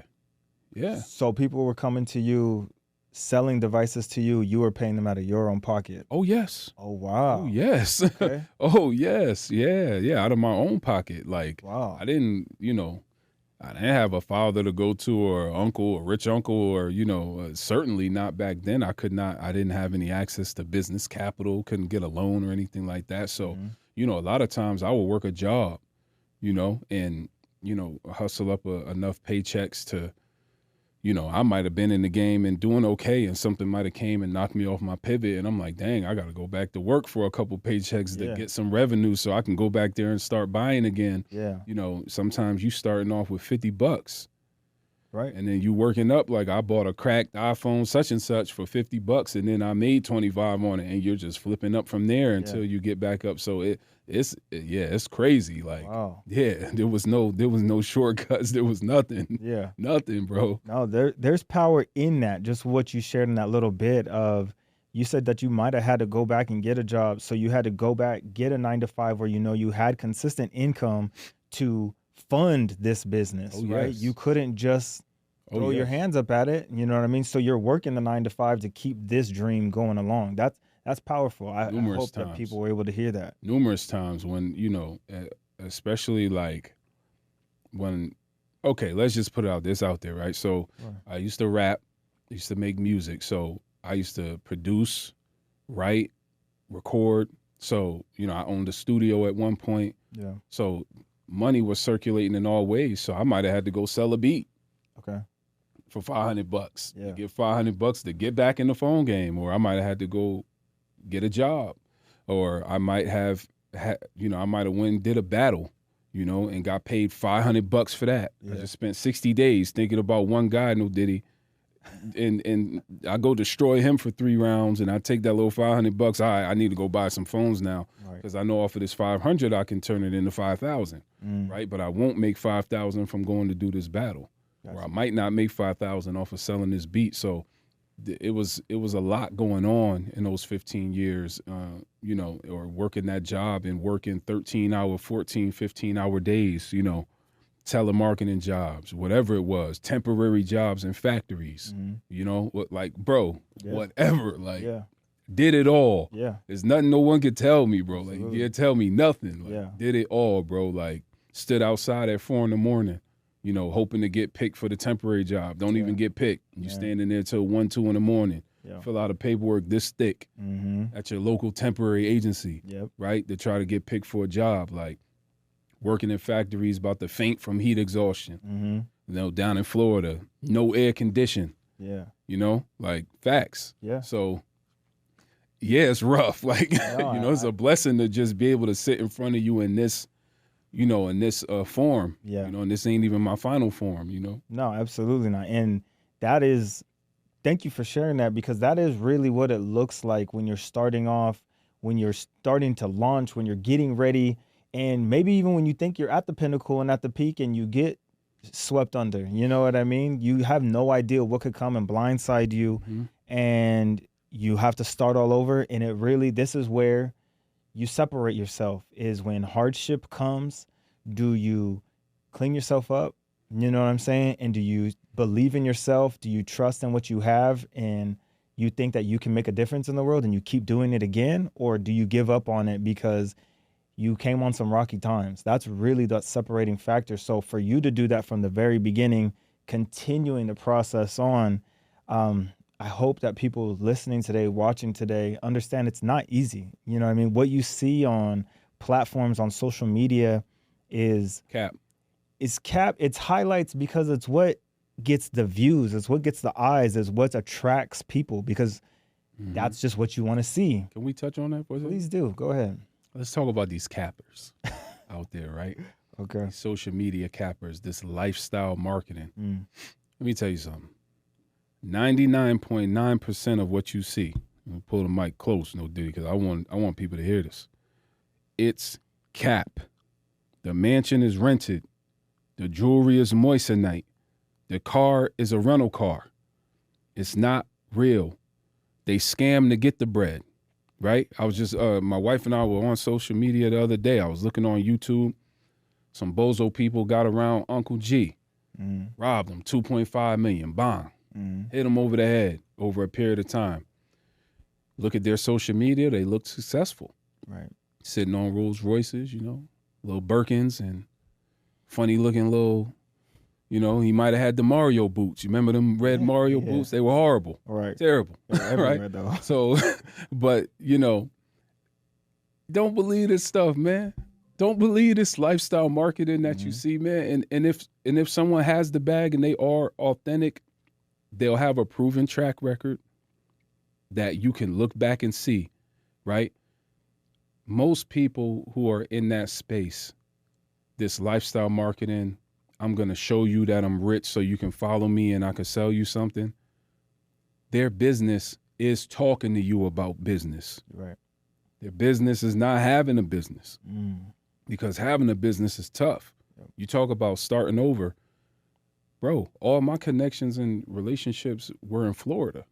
Yeah. So people were coming to you, selling devices to you, you were paying them out of your own pocket. Oh, yes. Oh, wow. Oh, yes. Okay. Oh, yes. Yeah. Yeah. Out of my own pocket. Like, wow. I didn't have a father to go to or uncle or rich uncle or, certainly not back then. I didn't have any access to business capital, couldn't get a loan or anything like that. So, a lot of times I would work a job, and hustle up enough paychecks to, I might have been in the game and doing okay, and something might have came and knocked me off my pivot, and I'm like, dang, I got to go back to work for a couple paychecks to get some revenue so I can go back there and start buying again. Yeah. Sometimes you starting off with $50. Right. And then you working up, like I bought a cracked iPhone such and such for $50, and then I made 25 on it, and you're just flipping up from there until you get back up. So it's crazy. Like, wow. Yeah, there was no shortcuts. There was nothing. Yeah. Nothing, bro. No, there's power in that. Just what you shared in that little bit of, you said that you might have had to go back and get a job. So you had to go back, get a 9-to-5 where you had consistent income to fund this business, right? Yes. You couldn't just throw your hands up at it. You know what I mean? So you're working the 9-to-5 to keep this dream going along. That's powerful. I hope that people were able to hear that. Numerous times when, especially like when, okay, let's just put this out there, right? So I used to rap, used to make music. So I used to produce, write, record. So, I owned a studio at one point. Yeah. So money was circulating in all ways. So I might have had to go sell a beat. Okay. For $500. Yeah. To get $500 to get back in the phone game, or I might have had to go get a job, or I might have did a battle, and got paid $500 for that. Yeah. I just spent 60 days thinking about one guy, no Diddy, and I go destroy him for 3 rounds, and I take that little $500. I need to go buy some phones now because I know off of this 500 I can turn it into 5,000, right? But I won't make 5,000 from going to do this battle. Or I might not make 5,000 off of selling this beat. So it was a lot going on in those 15 years, or working that job and working 13-hour, 14, 15-hour days, telemarketing jobs, whatever it was, temporary jobs in factories, whatever, did it all. Yeah. There's nothing no one could tell me, bro. Like, you can't tell me nothing. Did it all, bro. Like, stood outside at 4 a.m, hoping to get picked for the temporary job. Don't even get picked. You standing there till 1, 2 a.m. Fill out a paperwork this thick at your local temporary agency, right? To try to get picked for a job. Like working in factories, about to faint from heat exhaustion. Down in Florida, no air condition. Yeah. Like facts. Yeah. So it's rough. Like, it's a blessing to just be able to sit in front of you in this form, and this ain't even my final form, No, absolutely not. And thank you for sharing that, because that is really what it looks like when you're starting off, when you're starting to launch, when you're getting ready, and maybe even when you think you're at the pinnacle and at the peak and you get swept under, you know what I mean? You have no idea what could come and blindside you, and you have to start all over. And this is where you separate yourself, is when hardship comes. Do you clean yourself up? You know what I'm saying? And do you believe in yourself? Do you trust in what you have and you think that you can make a difference in the world and you keep doing it again? Or do you give up on it because you came on some rocky times? That's really the separating factor. So for you to do that from the very beginning, continuing the process on, I hope that people listening today, watching today, understand it's not easy. You know what I mean? What you see on platforms, on social media is cap. It's highlights because it's what gets the views. It's what gets the eyes. It's what attracts people, because that's just what you want to see. Can we touch on that for a second? Please do. Go ahead. Let's talk about these cappers out there, right? Okay. These social media cappers, this lifestyle marketing. Let me tell you something. 99.9% of what you see, I'm pull the mic close, no Diddy, because I want people to hear this. It's cap. The mansion is rented. The jewelry is moissanite. The car is a rental car. It's not real. They scam to get the bread, right? I was just, my wife and I were on social media the other day. I was looking on YouTube. Some bozo people got around Uncle G, robbed him, $2.5 million, bang. Hit them over the head over a period of time. Look at their social media. They look successful. Right. Sitting on Rolls Royces, little Birkins and funny looking little, he might have had the Mario boots. You remember them red Mario boots? They were horrible. Right. Terrible. Right. Though. So, but, don't believe this stuff, man. Don't believe this lifestyle marketing that you see, man. And if someone has the bag and they are authentic, they'll have a proven track record that you can look back and see, right? Most people who are in that space, this lifestyle marketing, I'm going to show you that I'm rich so you can follow me and I can sell you something. Their business is talking to you about business. Right. Their business is not having a business because having a business is tough. Yep. You talk about starting over. Bro, all my connections and relationships were in Florida.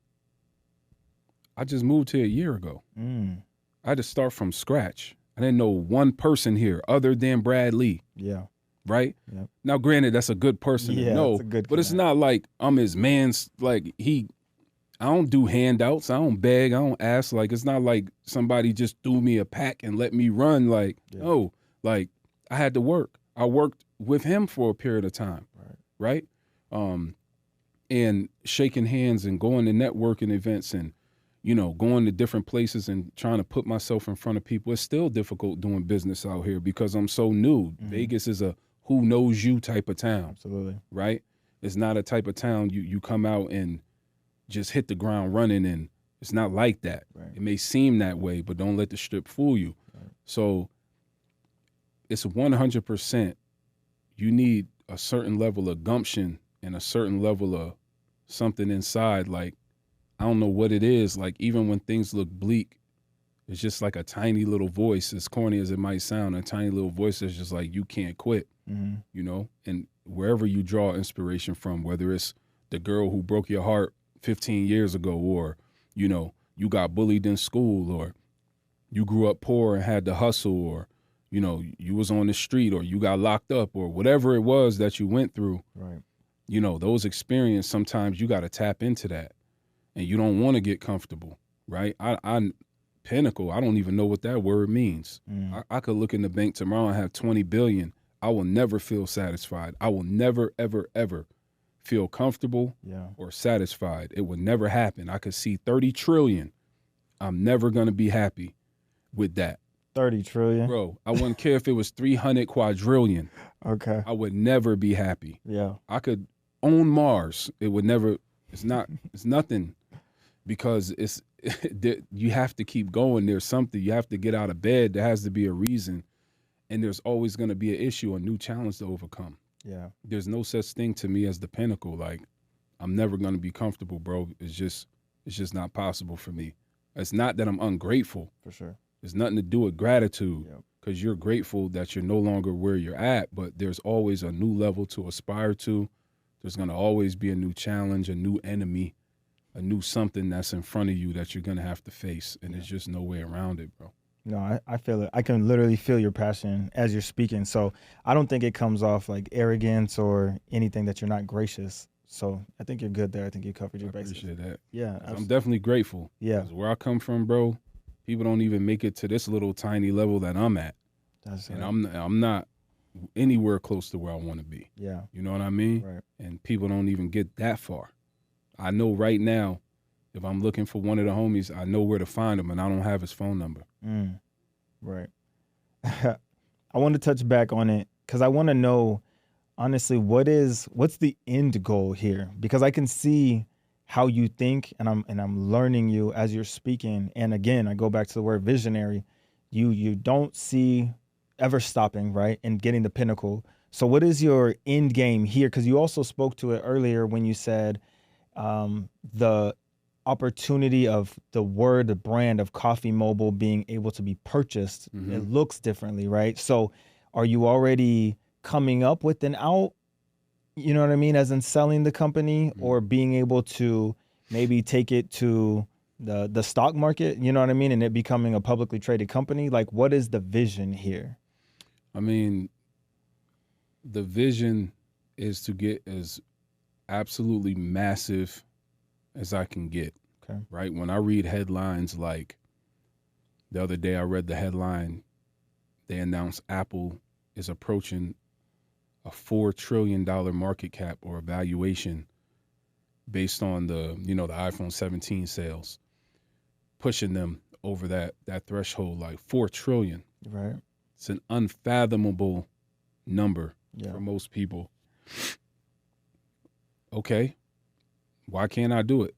I just moved here a year ago. I had to start from scratch. I didn't know one person here other than Brad Lee. Yeah. Right? Yep. Now, granted, that's a good person to know, but it's not like I'm his man's, like I don't do handouts. I don't beg. I don't ask. Like, it's not like somebody just threw me a pack and let me run. Like, no, like I had to work. I worked with him for a period of time. Right? And shaking hands and going to networking events and, going to different places and trying to put myself in front of people. It's still difficult doing business out here because I'm so new. Vegas is a who knows you type of town. Absolutely. Right? It's not a type of town you come out and just hit the ground running, and it's not like that. Right. It may seem that way, but don't let the strip fool you. Right. So it's 100%. You need a certain level of gumption and a certain level of something inside. Like, I don't know what it is. Like, even when things look bleak, it's just like a tiny little voice, as corny as it might sound, a tiny little voice that's just like, you can't quit, and wherever you draw inspiration from, whether it's the girl who broke your heart 15 years ago, or, you got bullied in school, or you grew up poor and had to hustle, or, you was on the street, or you got locked up, or whatever it was that you went through. Right. Those experiences, sometimes you got to tap into that, and you don't want to get comfortable, right? I pinnacle, I don't even know what that word means. I could look in the bank tomorrow and have 20 billion. I will never feel satisfied. I will never, ever, ever feel comfortable or satisfied. It would never happen. I could see 30 trillion. I'm never going to be happy with that. 30 trillion? Bro, I wouldn't care if it was 300 quadrillion. Okay. I would never be happy. Yeah. I could own Mars. It would never, it's nothing, because you have to keep going. There's something, you have to get out of bed. There has to be a reason. And there's always going to be an issue, a new challenge to overcome. Yeah. There's no such thing to me as the pinnacle. Like, I'm never going to be comfortable, bro. It's just not possible for me. It's not that I'm ungrateful. For sure. It's nothing to do with gratitude, because you're grateful that you're no longer where you're at, but there's always a new level to aspire to. There's going to always be a new challenge, a new enemy, a new something that's in front of you that you're going to have to face, and there's just no way around it, bro. No, I feel it. I can literally feel your passion as you're speaking. So I don't think it comes off like arrogance or anything that you're not gracious. So I think you're good there. I think you covered your bases. I appreciate that. Yeah. I'm definitely grateful. Yeah. 'Cause where I come from, bro, people don't even make it to this little tiny level that I'm at. And I'm not anywhere close to where I want to be. Yeah. You know what I mean? Right. And people don't even get that far. I know right now, if I'm looking for one of the homies, I know where to find him, and I don't have his phone number. Right. I want to touch back on it because I want to know, honestly, what's the end goal here? Because I can see how you think, and I'm learning you as you're speaking. And again, I go back to the word visionary. You don't see ever stopping, right, and getting the pinnacle. So what is your end game here? Because you also spoke to it earlier when you said the opportunity of the brand of Coffee Mobile being able to be purchased. It looks differently, right? So are you already coming up with an out, you know what I mean, as in selling the company, or being able to maybe take it to the stock market, you know what I mean, and it becoming a publicly traded company? Like, what is the vision here? I mean, the vision is to get as absolutely massive as I can get. Okay. Right? When I read headlines, like the other day I read the headline, they announced Apple is approaching a $4 trillion market cap or valuation based on the iPhone 17 sales, pushing them over that threshold, like $4 trillion. Right. It's an unfathomable number Yeah. for most people. Okay, why can't I do it?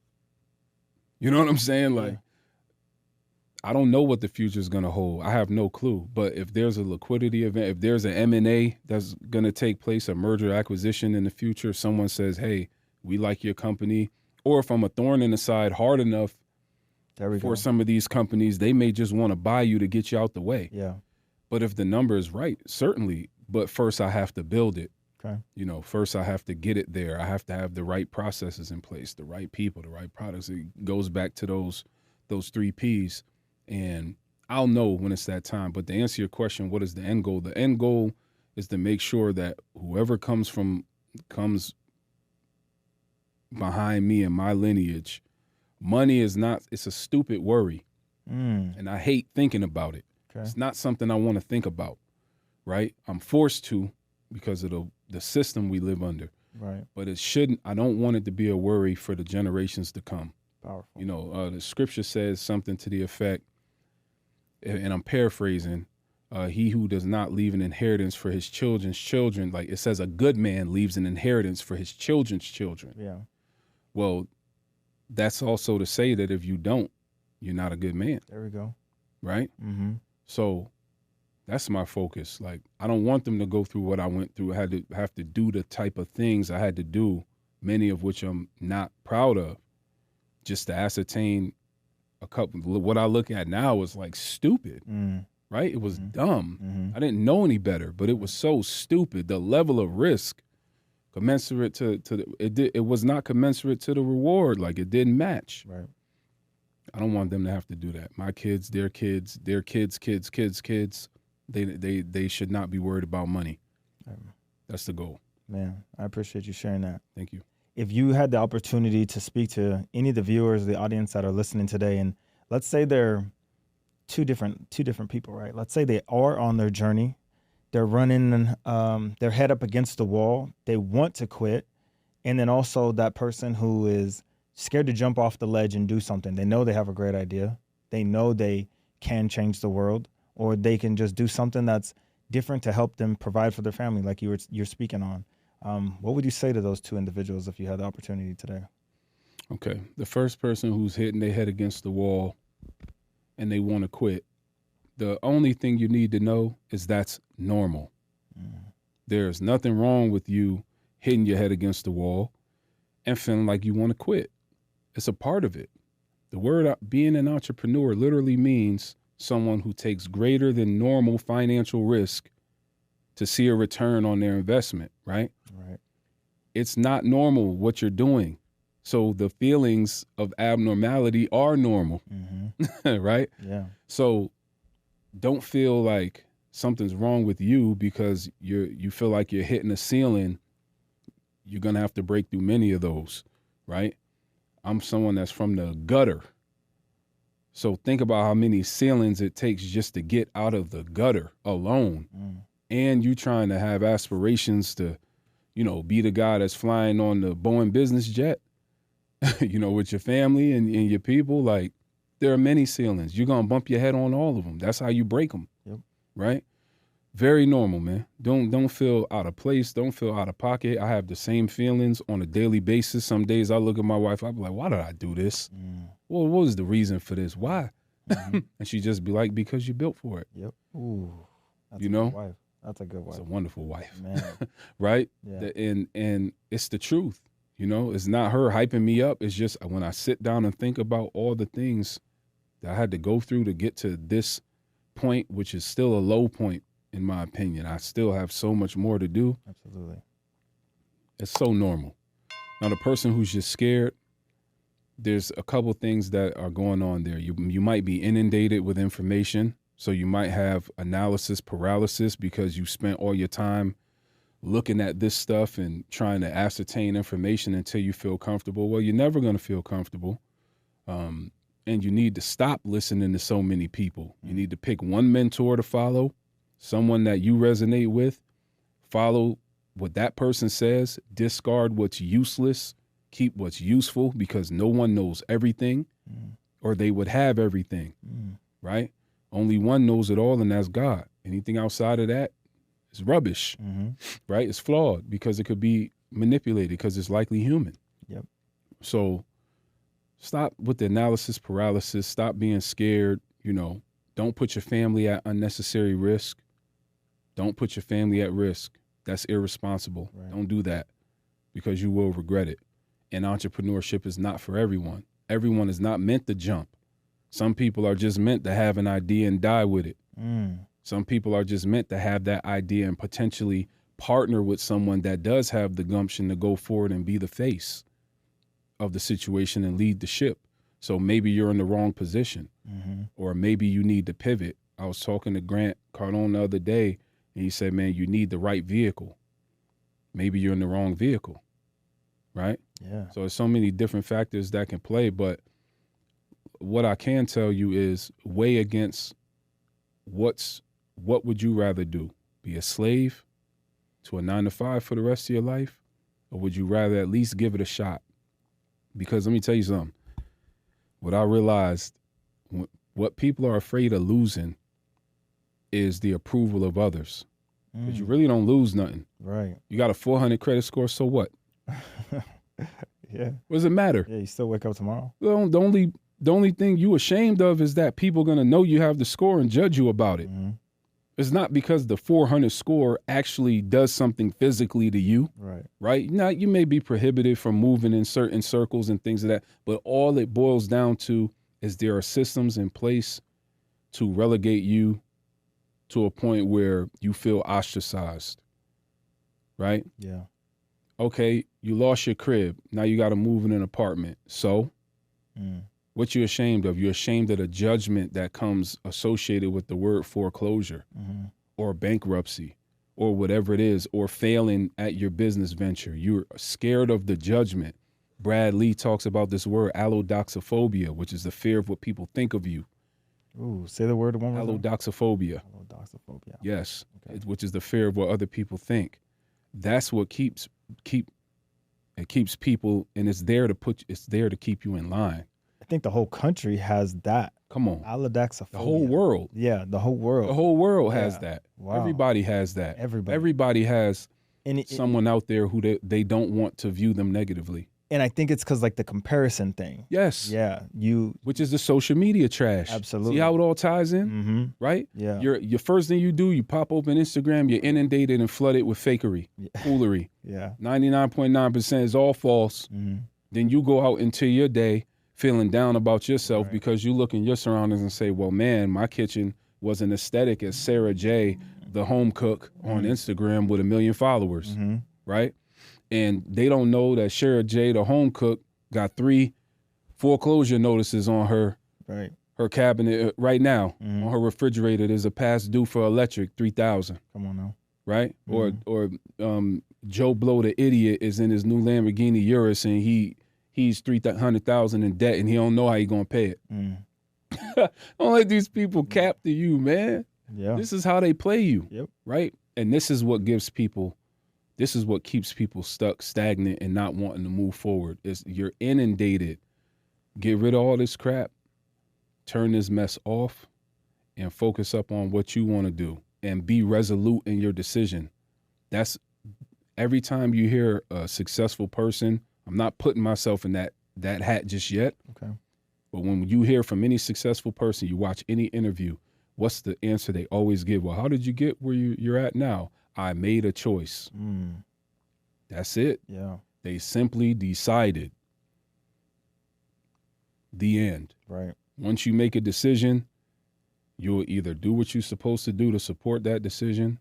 You know what I'm saying? Like, Yeah. I don't know what the future is going to hold. I have no clue. But if there's a liquidity event, if there's an M&A that's going to take place, a merger acquisition in the future, someone says, hey, we like your company. Or if I'm a thorn in the side hard enough There we for go. some of these companies, they may just want to buy you to get you out the way. Yeah. But if the number is right, certainly. But first I have to build it. Okay. You know, first I have to get it there. I have to have the right processes in place, the right people, the right products. It goes back to those 3 Ps. And I'll know when it's that time. But to answer your question, what is the end goal? The end goal is to make sure that whoever comes behind me and my lineage, money is not, it's a stupid worry. And I hate thinking about it. Okay. It's not something I want to think about, right? I'm forced to because of the system we live under. Right. But it shouldn't, I don't want it to be a worry for the generations to come. Powerful. You know, the scripture says something to the effect, and I'm paraphrasing, he who does not leave an inheritance for his children's children, like it says a good man leaves an inheritance for his children's children. Yeah. Well, that's also to say that if you don't, you're not a good man, There we go. right? Mm-hmm. So that's my focus. Like, I don't want them to go through what I went through. I had to have to do the type of things I had to do, many of which I'm not proud of, just to ascertain a couple. What I look at now is like stupid, right? It was dumb. I didn't know any better, but it was so stupid. The level of risk commensurate to it was not commensurate to the reward. Like, it didn't match. Right. I don't want them to have to do that. My kids, their kids, their kids, kids, they should not be worried about money. That's the goal. Man, I appreciate you sharing that. Thank you. If you had the opportunity to speak to any of the viewers, the audience that are listening today, and let's say they're two different people, right? Let's say they are on their journey. They're running their head up against the wall. They want to quit. And then also that person who is scared to jump off the ledge and do something. They know they have a great idea. They know they can change the world, or they can just do something that's different to help them provide for their family, like you're speaking on. What would you say to those two individuals if you had the opportunity today? Okay. The first person who's hitting their head against the wall and they want to quit, the only thing you need to know is that's normal. There's nothing wrong with you hitting your head against the wall and feeling like you want to quit. It's a part of it. The word being an entrepreneur literally means someone who takes greater than normal financial risk to see a return on their investment, right? Right. It's not normal what you're doing. So the feelings of abnormality are normal, right? Yeah. So don't feel like something's wrong with you because you feel like you're hitting a ceiling. You're going to have to break through many of those, right? I'm someone that's from the gutter. So think about how many ceilings it takes just to get out of the gutter alone. And you trying to have aspirations to, be the guy that's flying on the Boeing business jet, with your family and your people. Like, there are many ceilings. You're going to bump your head on all of them. That's how you break them. Yep. Right? Very normal, man. Don't feel out of place. Don't feel out of pocket. I have the same feelings on a daily basis. Some days I look at my wife, I'll be like, why did I do this? Well, what was the reason for this? Why? And she just be like, because you built for it. Yep. Ooh. That's You a know? good wife. That's a good wife. It's a wonderful wife. Man. Right? Yeah. And it's the truth. It's not her hyping me up. It's just when I sit down and think about all the things that I had to go through to get to this point, which is still a low point, in my opinion. I still have so much more to do. Absolutely. It's so normal. Now, the person who's just scared, there's a couple things that are going on there. You might be inundated with information. So you might have analysis paralysis because you spent all your time looking at this stuff and trying to ascertain information until you feel comfortable. Well, you're never going to feel comfortable. And you need to stop listening to so many people. You need to pick one mentor to follow, someone that you resonate with, follow what that person says, discard what's useless, keep what's useful, because no one knows everything or they would have everything, right? Only one knows it all, and that's God. Anything outside of that is rubbish, right? It's flawed because it could be manipulated because it's likely human. Yep. So stop with the analysis paralysis. Stop being scared. Don't put your family at unnecessary risk. Don't put your family at risk. That's irresponsible. Right. Don't do that because you will regret it. And entrepreneurship is not for everyone. Everyone is not meant to jump. Some people are just meant to have an idea and die with it. Some people are just meant to have that idea and potentially partner with someone that does have the gumption to go forward and be the face of the situation and lead the ship. So maybe you're in the wrong position, or maybe you need to pivot. I was talking to Grant Cardone the other day, and he said, man, you need the right vehicle. Maybe you're in the wrong vehicle, right? Yeah. So there's so many different factors that can play, but what I can tell you is weigh against what would you rather do? Be a slave to a 9-to-5 for the rest of your life? Or would you rather at least give it a shot? Because let me tell you something. What I realized, what people are afraid of losing is the approval of others. Because you really don't lose nothing. Right. You got a 400 credit score, so what? Yeah. What does it matter? Yeah, you still wake up tomorrow. Well, the only thing you ashamed of is that people are going to know you have the score and judge you about it. It's not because the 400 score actually does something physically to you. Right? Now, you may be prohibited from moving in certain circles and things of that, but all it boils down to is there are systems in place to relegate you to a point where you feel ostracized. Right? Yeah. Okay, you lost your crib. Now you got to move in an apartment. So what you ashamed of? You're ashamed of the judgment that comes associated with the word foreclosure or bankruptcy or whatever it is, or failing at your business venture. You're scared of the judgment. Brad Lee talks about this word allodoxophobia, which is the fear of what people think of you. Ooh, say the word one more time. Allodoxophobia. Allodoxophobia. Yes, Okay. which is the fear of what other people think. That's what keeps people, and it's there to keep you in line. I think the whole country has that. Come on. Allodoxophobia. The whole world. Yeah, the whole world. The whole world has Yeah. that. Wow. Everybody has that. Everybody has and someone out there who they don't want to view them negatively. And I think it's because like the comparison thing. Yes. Yeah. Which is the social media trash. Absolutely. See how it all ties in? Right? Yeah. Your first thing you do, you pop open Instagram, you're inundated and flooded with fakery, foolery. Yeah. 99.9% is all false. Then you go out into your day feeling down about yourself because you look in your surroundings and say, well, man, my kitchen wasn't aesthetic as Sarah J, the home cook on Instagram with 1 million followers, right? And they don't know that Sarah J, the home cook, got 3 foreclosure notices on her cabinet right now. On her refrigerator, there's a past due for electric, $3,000. Come on now. Right? Or Joe Blow, the idiot, is in his new Lamborghini Urus and he's $300,000 in debt and he don't know how he gonna pay it. Don't let these people capture you, man. Yeah. This is how they play you. Yep. Right? And this is what keeps people stuck, stagnant, and not wanting to move forward. Is you're inundated. Get rid of all this crap. Turn this mess off and focus up on what you want to do and be resolute in your decision. That's every time you hear a successful person, I'm not putting myself in that hat just yet. Okay. But when you hear from any successful person, you watch any interview, what's the answer they always give? Well, how did you get where you're at now? I made a choice. That's it. Yeah. They simply decided. The end. Right. Once you make a decision, you'll either do what you're supposed to do to support that decision,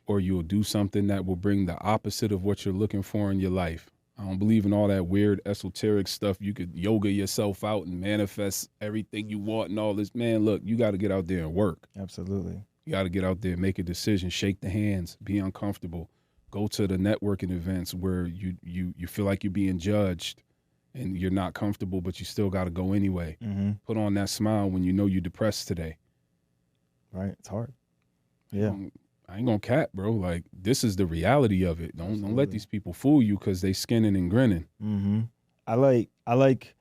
or you'll do something that will bring the opposite of what you're looking for in your life. I don't believe in all that weird esoteric stuff. You could yoga yourself out and manifest everything you want and all this. Man, look, you got to get out there and work. Absolutely. You got to get out there, make a decision, shake the hands, be uncomfortable, go to the networking events where you feel like you're being judged and you're not comfortable, but you still got to go anyway. Put on that smile when you know you're depressed today. Right. It's hard. Yeah. I ain't gonna cap, bro. Like, this is the reality of it. Don't let these people fool you because they skinning and grinning. I like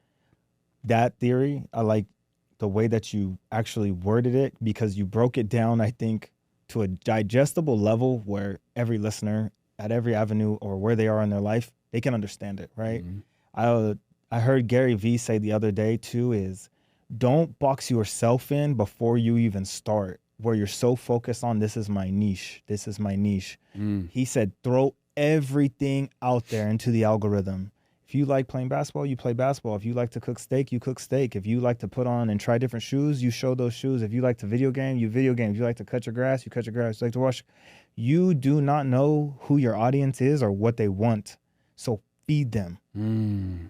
that theory. I like the way that you actually worded it because you broke it down, I think, to a digestible level where every listener at every avenue or where they are in their life, they can understand it, right? I heard Gary Vee say the other day too is don't box yourself in before you even start, where you're so focused on this is my niche. This is my niche. He said throw everything out there into the algorithm. If you like playing basketball, you play basketball. If you like to cook steak, you cook steak. If you like to put on and try different shoes, you show those shoes. If you like to video game, you video game. If you like to cut your grass, you cut your grass. If you like to wash. You do not know who your audience is or what they want. So feed them.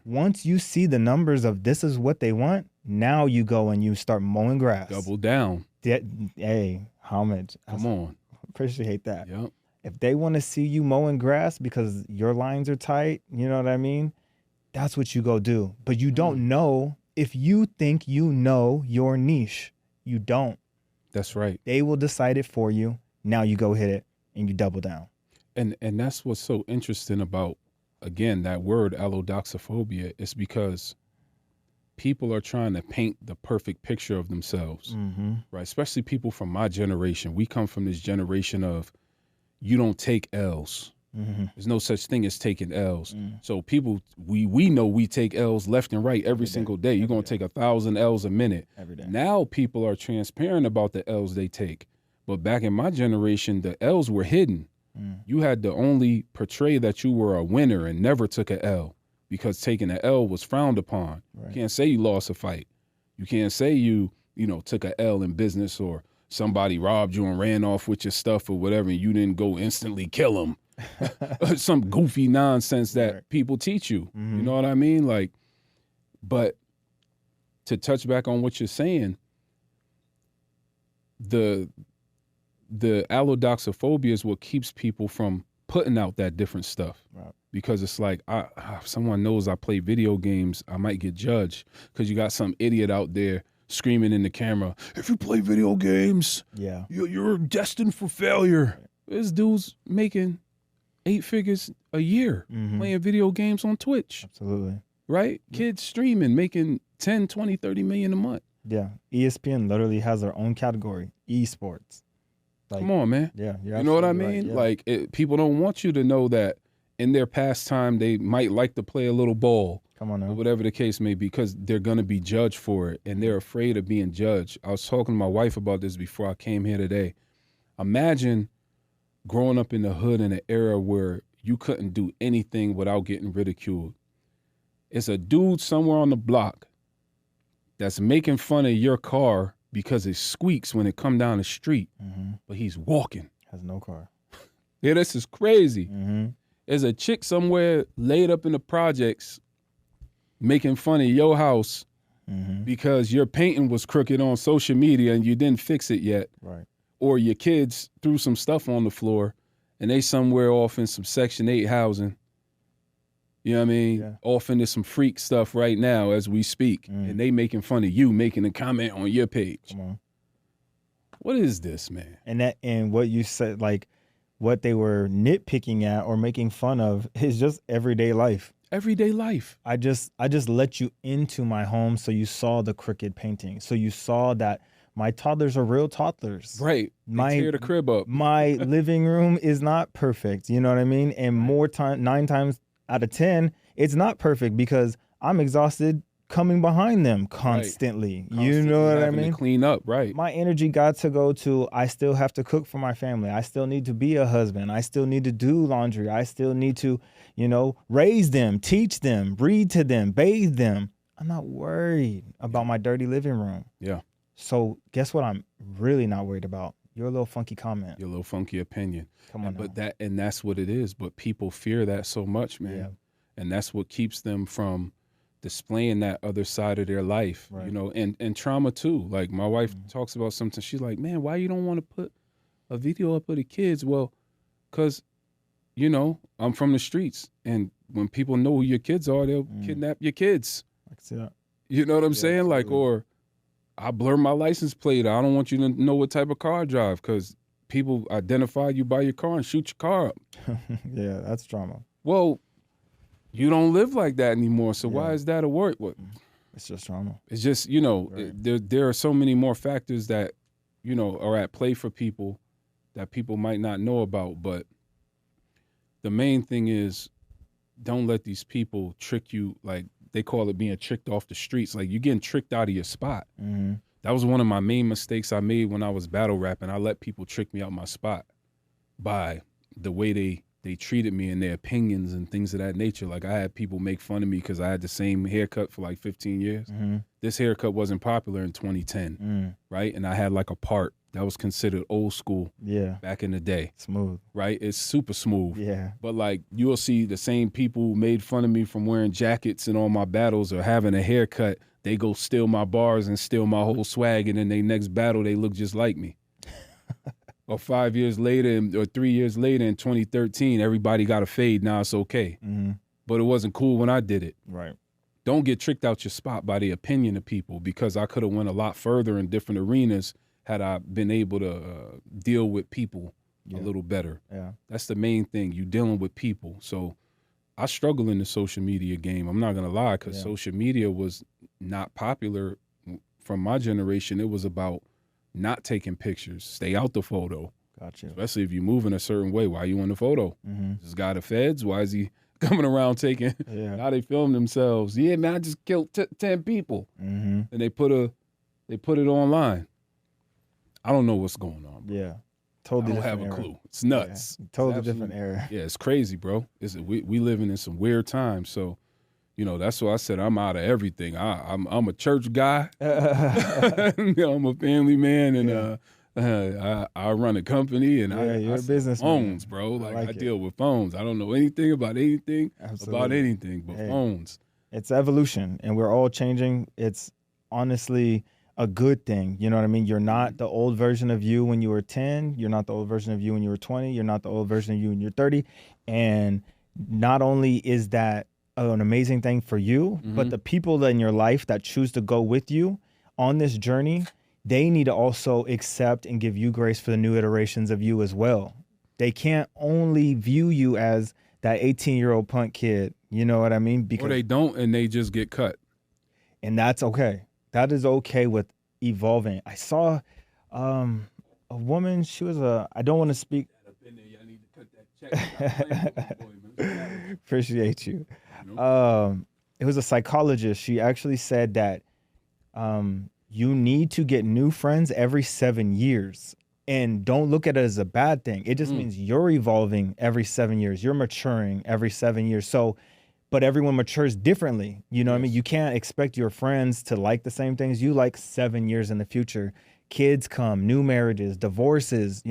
Once you see the numbers of this is what they want, now you go and you start mowing grass. Double down. Hey, homage. Come on. Appreciate that. Yep. If they want to see you mowing grass because your lines are tight, you know what I mean? That's what you go do. But you don't know if you think you know your niche. You don't. That's right. They will decide it for you. Now you go hit it and you double down. And that's what's so interesting about, again, that word allodoxophobia is because people are trying to paint the perfect picture of themselves, right? Especially people from my generation. We come from this generation of you don't take L's. There's no such thing as taking L's. So people, we know we take L's left and right every single day. You're going to take 1,000 L's a minute. Every day. Now people are transparent about the L's they take. But back in my generation, the L's were hidden. You had to only portray that you were a winner and never took an L because taking an L was frowned upon. Right. You can't say you lost a fight. You can't say you took an L in business or somebody robbed you and ran off with your stuff or whatever and you didn't go instantly kill them. Some goofy nonsense that people teach you. You know what I mean? Like, but to touch back on what you're saying, the allodoxophobia is what keeps people from putting out that different stuff. Right. Because it's like, if someone knows I play video games, I might get judged because you got some idiot out there screaming in the camera, if you play video games, you're destined for failure. This dude's making 8 figures a year playing video games on Twitch. Absolutely. Right? Yeah. Kids streaming, making 10, 20, 30 million a month. Yeah. ESPN literally has their own category, esports. Like, come on, man. Yeah. You know what I mean? Right, yeah. Like, people don't want you to know that in their pastime, they might like to play a little ball. Come on now. Or whatever the case may be, because they're going to be judged for it, and they're afraid of being judged. I was talking to my wife about this before I came here today. Imagine growing up in the hood in an era where you couldn't do anything without getting ridiculed. It's a dude somewhere on the block that's making fun of your car because it squeaks when it come down the street, but he's walking. Has no car. Yeah, this is crazy. There's a chick somewhere laid up in the projects making fun of your house because your painting was crooked on social media and you didn't fix it yet. Right. Or your kids threw some stuff on the floor and they somewhere off in some Section 8 housing. You know what I mean? Yeah. Off into some freak stuff right now as we speak. And they making fun of you, making a comment on your page. Come on. What is this, man? And what you said, like what they were nitpicking at or making fun of is just everyday life. Everyday life. I just let you into my home so you saw the crooked painting. So you saw that my toddlers are real toddlers. Right. They tear the crib up. My living room is not perfect. You know what I mean? And 9 times out of 10, it's not perfect because I'm exhausted coming behind them constantly. Right. You know what I mean? To clean up, right. My energy got to go to, I still have to cook for my family. I still need to be a husband. I still need to do laundry. I still need to, raise them, teach them, read to them, bathe them. I'm not worried about my dirty living room. Yeah. So guess what I'm really not worried about? Your little funky comment. Your little funky opinion. Come on now. But that's what it is. But people fear that so much, man. Yeah. And that's what keeps them from displaying that other side of their life, right. And trauma too. Like my wife talks about something. She's like, man, why you don't want to put a video up of the kids? Well, because, I'm from the streets. And when people know who your kids are, they'll kidnap your kids. I can see that. You know what I'm saying? Absolutely. Like, or I blur my license plate. I don't want you to know what type of car I drive because people identify you by your car and shoot your car up. Yeah, that's trauma. Well, you don't live like that anymore. So why is that a word? What? It's just trauma. It's just, right. There are so many more factors that, are at play for people that people might not know about. But the main thing is, don't let these people trick you. Like they call it being tricked off the streets. Like you're getting tricked out of your spot. Mm-hmm. That was one of my main mistakes I made when I was battle rapping. I let people trick me out my spot by the way they treated me and their opinions and things of that nature. Like I had people make fun of me because I had the same haircut for like 15 years. Mm-hmm. This haircut wasn't popular in 2010, right? And I had like a part that was considered old school back in the day. Smooth. Right? It's super smooth. Yeah. But like you'll see the same people who made fun of me from wearing jackets in all my battles or having a haircut, they go steal my bars and steal my whole swag, and in their next battle they look just like me. Or 5 years later or 3 years later in 2013, everybody got a fade, now it's okay. Mm-hmm. But it wasn't cool when I did it. Right. Don't get tricked out your spot by the opinion of people, because I could have went a lot further in different arenas had I been able to deal with people a little better. Yeah. That's the main thing. You dealing with people. So I struggle in the social media game. I'm not going to lie, because social media was not popular from my generation. It was about not taking pictures. Stay out the photo. Gotcha. Especially if you move in a certain way. Why are you in the photo? Mm-hmm. This guy the feds? Why is he coming around taking how they film themselves? Yeah, man, I just killed 10 people. Mm-hmm. And they put it online. I don't know what's going on, bro. Yeah. Totally I don't have different a era. clue. It's nuts. Yeah. Totally It's different era. Yeah, it's crazy, bro. We living in some weird times. So, that's why I said I'm out of everything. I'm a church guy. I'm a family man, and I run a company, and you're a businessman. Phones, bro. Like I deal with phones. I don't know anything about anything but phones. It's evolution, and we're all changing. It's honestly a good thing. You know what I mean? You're not the old version of you when you were 10. You're not the old version of you when you were 20. You're not the old version of you when you're 30. And not only is that an amazing thing for you, but the people in your life that choose to go with you on this journey, they need to also accept and give you grace for the new iterations of you as well. They can't only view you as that 18-year-old punk kid. You know what I mean? Or they don't, and they just get cut. And that's okay. That is okay with evolving. I saw a woman, she was I don't want to speak. Appreciate you. It was a psychologist. She actually said that you need to get new friends every 7 years. And don't look at it as a bad thing. It just means you're evolving every 7 years. You're maturing every 7 years. So, but everyone matures differently. You know what I mean? You can't expect your friends to like the same things you like 7 years in the future. Kids come, new marriages, divorces,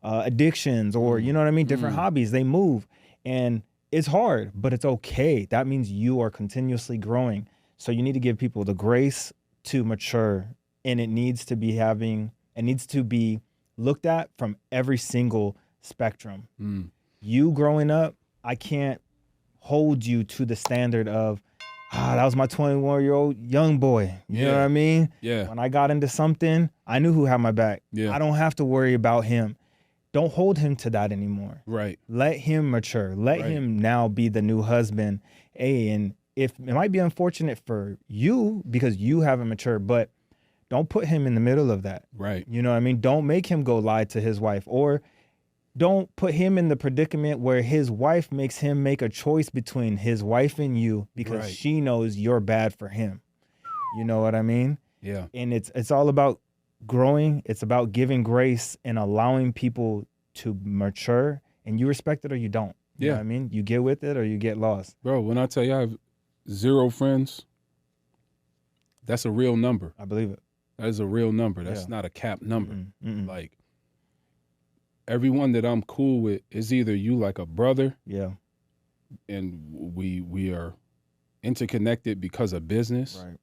addictions, or, you know what I mean? Different hobbies, they move. And it's hard, but it's okay. That means you are continuously growing. So you need to give people the grace to mature, and it needs to be looked at from every single spectrum. You growing up, I can't hold you to the standard of, that was my 21-year-old young boy. You know what I mean? Yeah. When I got into something, I knew who had my back. Yeah. I don't have to worry about him. Don't hold him to that anymore. Right. Let him mature. Let him now be the new husband. Hey, and if it might be unfortunate for you because you haven't matured, but don't put him in the middle of that. Right. You know what I mean? Don't make him go lie to his wife, or don't put him in the predicament where his wife makes him make a choice between his wife and you because she knows you're bad for him. You know what I mean? Yeah. And it's all about growing. It's about giving grace and allowing people to mature, and you respect it or you don't. You know what I mean? You get with it or you get lost. Bro, when I tell you I have 0 friends, that's a real number. I believe it. That is a real number. That's not a cap number. Like, everyone that I'm cool with is either you like a brother, and we are interconnected because of business. Right.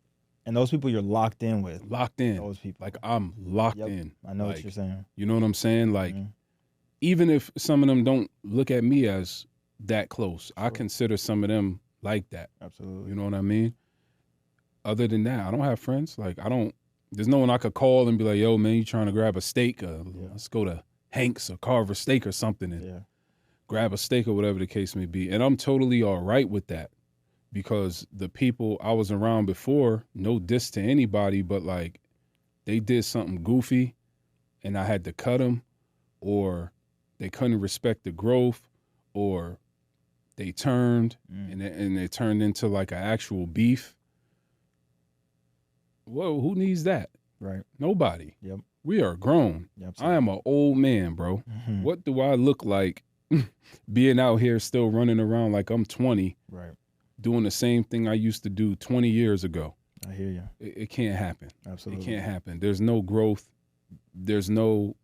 And those people you're locked in with. Locked in. Those people. Like, I'm locked in. I know what you're saying. You know what I'm saying? Like, even if some of them don't look at me as that close, I consider some of them like that. Absolutely. You know what I mean? Other than that, I don't have friends. Like, there's no one I could call and be like, yo, man, you trying to grab a steak? Let's go to Hank's or Carver Steak or something and grab a steak or whatever the case may be. And I'm totally all right with that, because the people I was around before, no diss to anybody, but like, they did something goofy and I had to cut them, or they couldn't respect the growth, or they turned and it turned into like an actual beef. Well, who needs that? Right. Nobody. Yep. We are grown. Absolutely. I am an old man, bro. Mhm. What do I look like being out here still running around like I'm 20, Right. doing the same thing I used to do 20 years ago? I hear you. It can't happen. Absolutely. It can't happen. There's no growth. There's no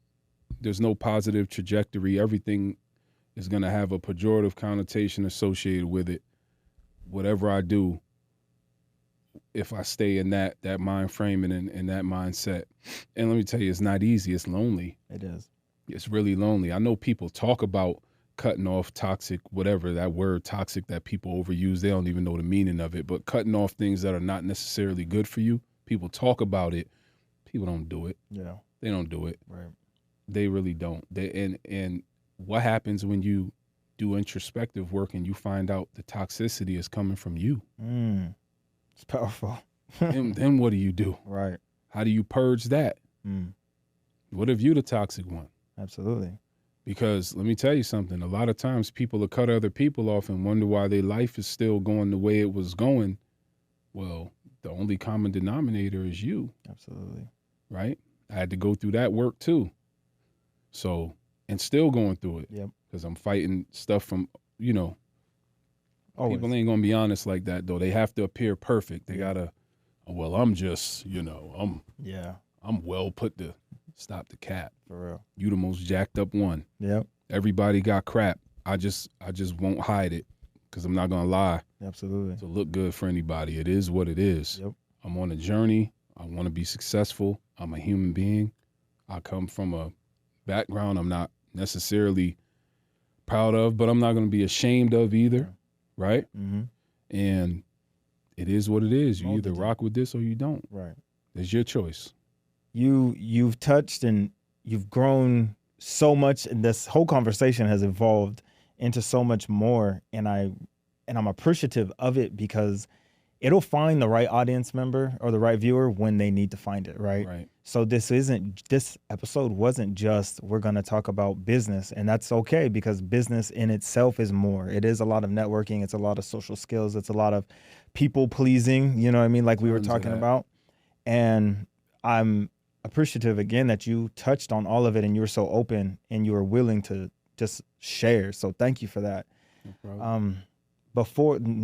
positive trajectory. Everything is going to have a pejorative connotation associated with it. Whatever I do, if I stay in that mind frame and in that mindset. And let me tell you, it's not easy. It's lonely. It is. It's really lonely. I know people talk about cutting off toxic, whatever that word toxic that people overuse. They don't even know the meaning of it. But cutting off things that are not necessarily good for you. People talk about it. People don't do it. Yeah. They don't do it. Right. They really don't. And what happens when you do introspective work and you find out the toxicity is coming from you? It's powerful. Then what do you do? Right. How do you purge that? What if you the toxic one? Absolutely. Because let me tell you something. A lot of times people will cut other people off and wonder why their life is still going the way it was going. Well, the only common denominator is you. Absolutely. Right? I had to go through that work too. So, and still going through it. Yep. Because I'm fighting stuff from, Always. people ain't going to be honest like that, though. They have to appear perfect. They got to, well, I'm just, I'm well put to stop the cap. For real. You the most jacked up one. Yep. Everybody got crap. I just won't hide it because I'm not going to lie Absolutely. to look good for anybody. It is what it is. Yep. I'm on a journey. I want to be successful. I'm a human being. I come from a background I'm not necessarily proud of, but I'm not going to be ashamed of either, right? Mm-hmm. And it is what it is. You Molded either you. rock with this or you don't. Right. It's your choice. You've touched and you've grown so much, and this whole conversation has evolved into so much more, and I'm appreciative of it because it'll find the right audience member or the right viewer when they need to find it, right? Right. So this episode wasn't just we're going to talk about business, and that's okay because business in itself is more. It is a lot of networking, it's a lot of social skills, it's a lot of people pleasing, you know what I mean, like we were Tons of talking that. about. And I'm appreciative again that you touched on all of it and you were so open and you were willing to just share. So thank you for that. No problem.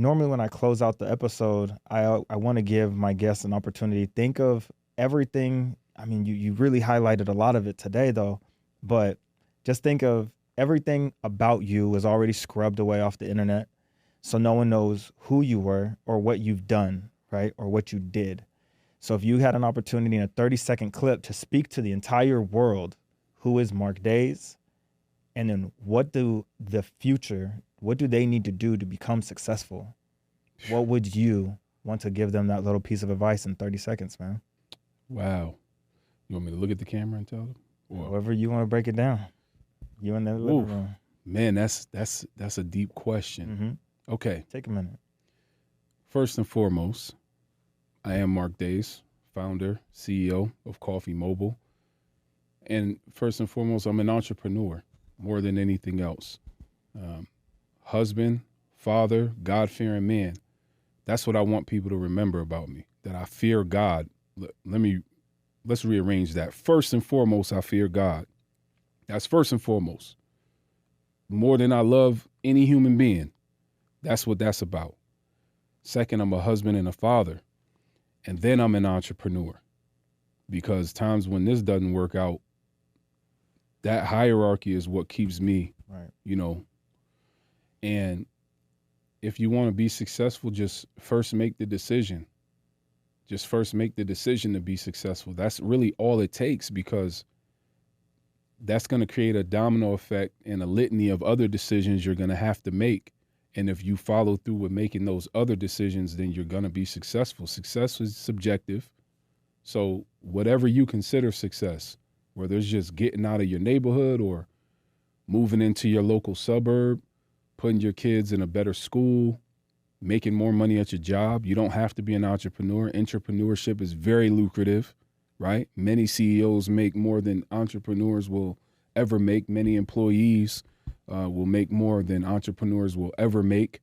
Normally when I close out the episode, I want to give my guests an opportunity. Think of everything. I mean, you really highlighted a lot of it today though, but just think of everything about you was already scrubbed away off the internet. So no one knows who you were or what you've done, right? Or what you did. So if you had an opportunity in a 30-second clip to speak to the entire world, who is Mark Days? And then what do they need to do to become successful? What would you want to give them that little piece of advice in 30 seconds, man? Wow. You want me to look at the camera and tell them? Or, However you want to break it down. You in the living Oof. room. man, that's a deep question. Mm-hmm. Okay. Take a minute. First and foremost, I am Mark Days, founder, CEO of Coffee Mobile. And first and foremost, I'm an entrepreneur more than anything else. Husband, father, God-fearing man. That's what I want people to remember about me, that I fear God. Let's rearrange that. First and foremost, I fear God. That's first and foremost. More than I love any human being. That's what that's about. Second, I'm a husband and a father. And then I'm an entrepreneur. Because times when this doesn't work out, that hierarchy is what keeps me, Right. And if you want to be successful, just first make the decision. Just first make the decision to be successful. That's really all it takes, because that's going to create a domino effect and a litany of other decisions you're going to have to make. And if you follow through with making those other decisions, then you're going to be successful. Success is subjective. So whatever you consider success, whether it's just getting out of your neighborhood or moving into your local suburb, putting your kids in a better school, making more money at your job, you don't have to be an entrepreneur. Entrepreneurship is very lucrative, right? Many CEOs make more than entrepreneurs will ever make. Many employees will make more than entrepreneurs will ever make.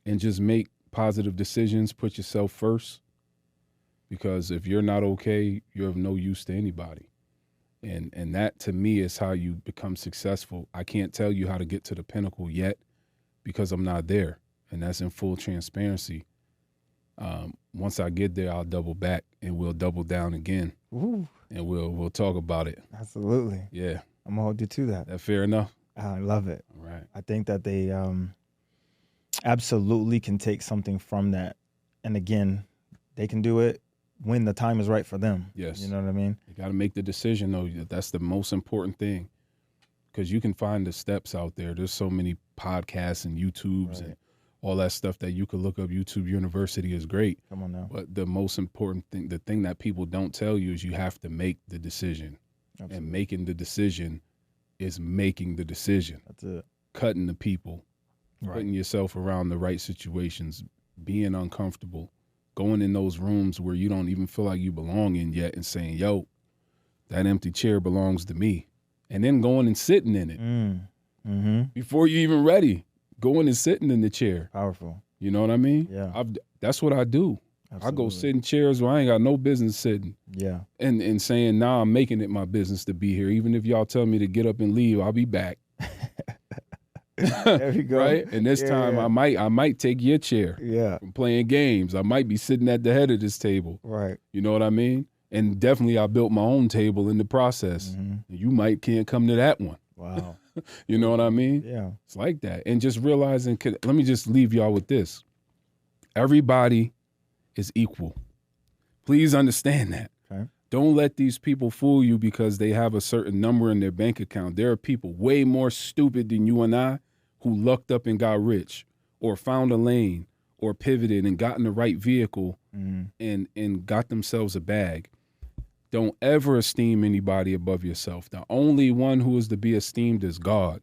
And just make positive decisions. Put yourself first. Because if you're not okay, you're of no use to anybody. And that, to me, is how you become successful. I can't tell you how to get to the pinnacle yet because I'm not there. And that's in full transparency. Once I get there, I'll double back and we'll double down again. Ooh. And we'll talk about it. Absolutely. Yeah. I'm going to hold you to that. That fair enough? I love it. All right. I think that they absolutely can take something from that. And again, they can do it when the time is right for them. Yes. You know what I mean? You got to make the decision, though. That's the most important thing. Because you can find the steps out there. There's so many podcasts and YouTubes and all that stuff that you could look up. YouTube University is great. Come on now. But the most important thing, the thing that people don't tell you is you have to make the decision. Absolutely. And making the decision is making the decision. That's it. Cutting the people. Right. Putting yourself around the right situations. Being uncomfortable. Going in those rooms where you don't even feel like you belong in yet and saying, yo, that empty chair belongs to me. And then going and sitting in it. Mm-hmm. Before you even ready. Going and sitting in the chair. Powerful. You know what I mean? Yeah. That's what I do. Absolutely. I go sit in chairs where I ain't got no business sitting. Yeah. And saying, nah, I'm making it my business to be here. Even if y'all tell me to get up and leave, I'll be back. There you go. Right? And this time I might take your chair. Yeah. From playing games. I might be sitting at the head of this table. Right. You know what I mean? And definitely I built my own table in the process. Mm-hmm. You can't come to that one. Wow. You know what I mean? Yeah. It's like that. And just realizing, let me just leave y'all with this. Everybody is equal. Please understand that. Okay. Don't let these people fool you because they have a certain number in their bank account. There are people way more stupid than you and I who lucked up and got rich or found a lane or pivoted and got in the right vehicle and got themselves a bag. Don't ever esteem anybody above yourself. The only one who is to be esteemed is God.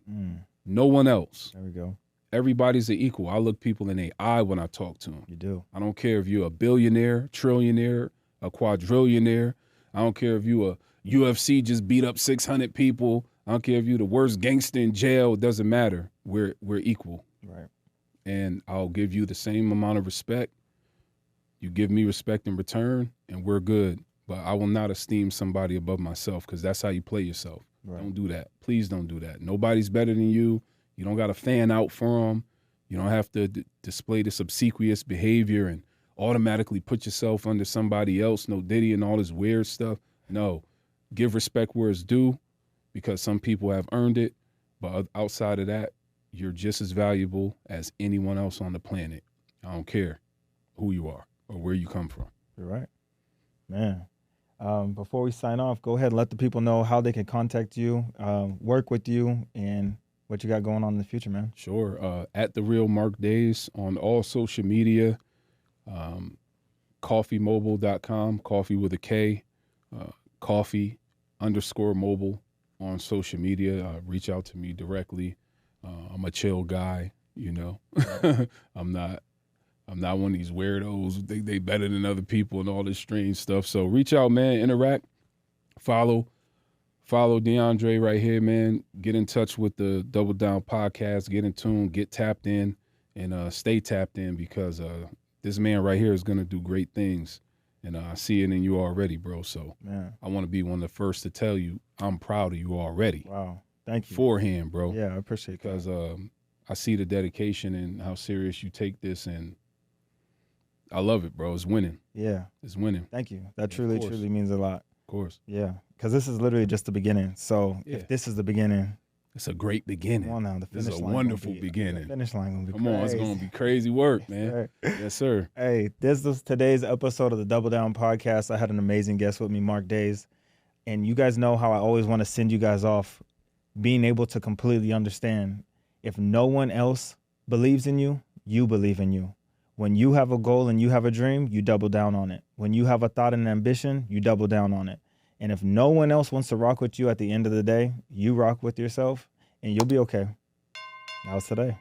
No one else. There we go. Everybody's an equal. I look people in the eye when I talk to them. You do. I don't care if you're a billionaire, trillionaire, a quadrillionaire. I don't care if you a UFC just beat up 600 people. I don't care if you're the worst gangster in jail. It doesn't matter. We're equal. Right. And I'll give you the same amount of respect. You give me respect in return, and we're good. But I will not esteem somebody above myself because that's how you play yourself. Right. Don't do that. Please don't do that. Nobody's better than you. You don't got to fan out for them. You don't have to display this obsequious behavior and automatically put yourself under somebody else. No Diddy and all this weird stuff. No. Give respect where it's due because some people have earned it. But outside of that, you're just as valuable as anyone else on the planet. I don't care who you are or where you come from. You're right. Man. Before we sign off, go ahead and let the people know how they can contact you, work with you, and what you got going on in the future, man. Sure. At The Real Mark Days on all social media, coffeemobile.com, coffee with a K, coffee_mobile on social media. Reach out to me directly. I'm a chill guy, you know. I'm not one of these weirdos who think they better than other people and all this strange stuff. So reach out, man, interact, follow DeAndre right here, man. Get in touch with the Double Down podcast, get in tune, get tapped in, and stay tapped in because this man right here is going to do great things. And I see it in you already, bro. So man, I want to be one of the first to tell you I'm proud of you already. Wow. Thank you. Forehand, bro. Yeah, I appreciate that. Because I see the dedication and how serious you take this, and I love it, bro. It's winning. Yeah. It's winning. Thank you. That truly means a lot. Of course. Yeah. Because this is literally just the beginning. So if this is the beginning. It's a great beginning. Come on now. The finish line. This is a wonderful beginning. The finish line going to be Come on. It's going to be crazy work, man. Yes, sir. Hey, this was today's episode of the Double Down podcast. I had an amazing guest with me, Mark Days. And you guys know how I always want to send you guys off being able to completely understand if no one else believes in you, you believe in you. When you have a goal and you have a dream, you double down on it. When you have a thought and ambition, you double down on it. And if no one else wants to rock with you at the end of the day, you rock with yourself and you'll be okay. That was today.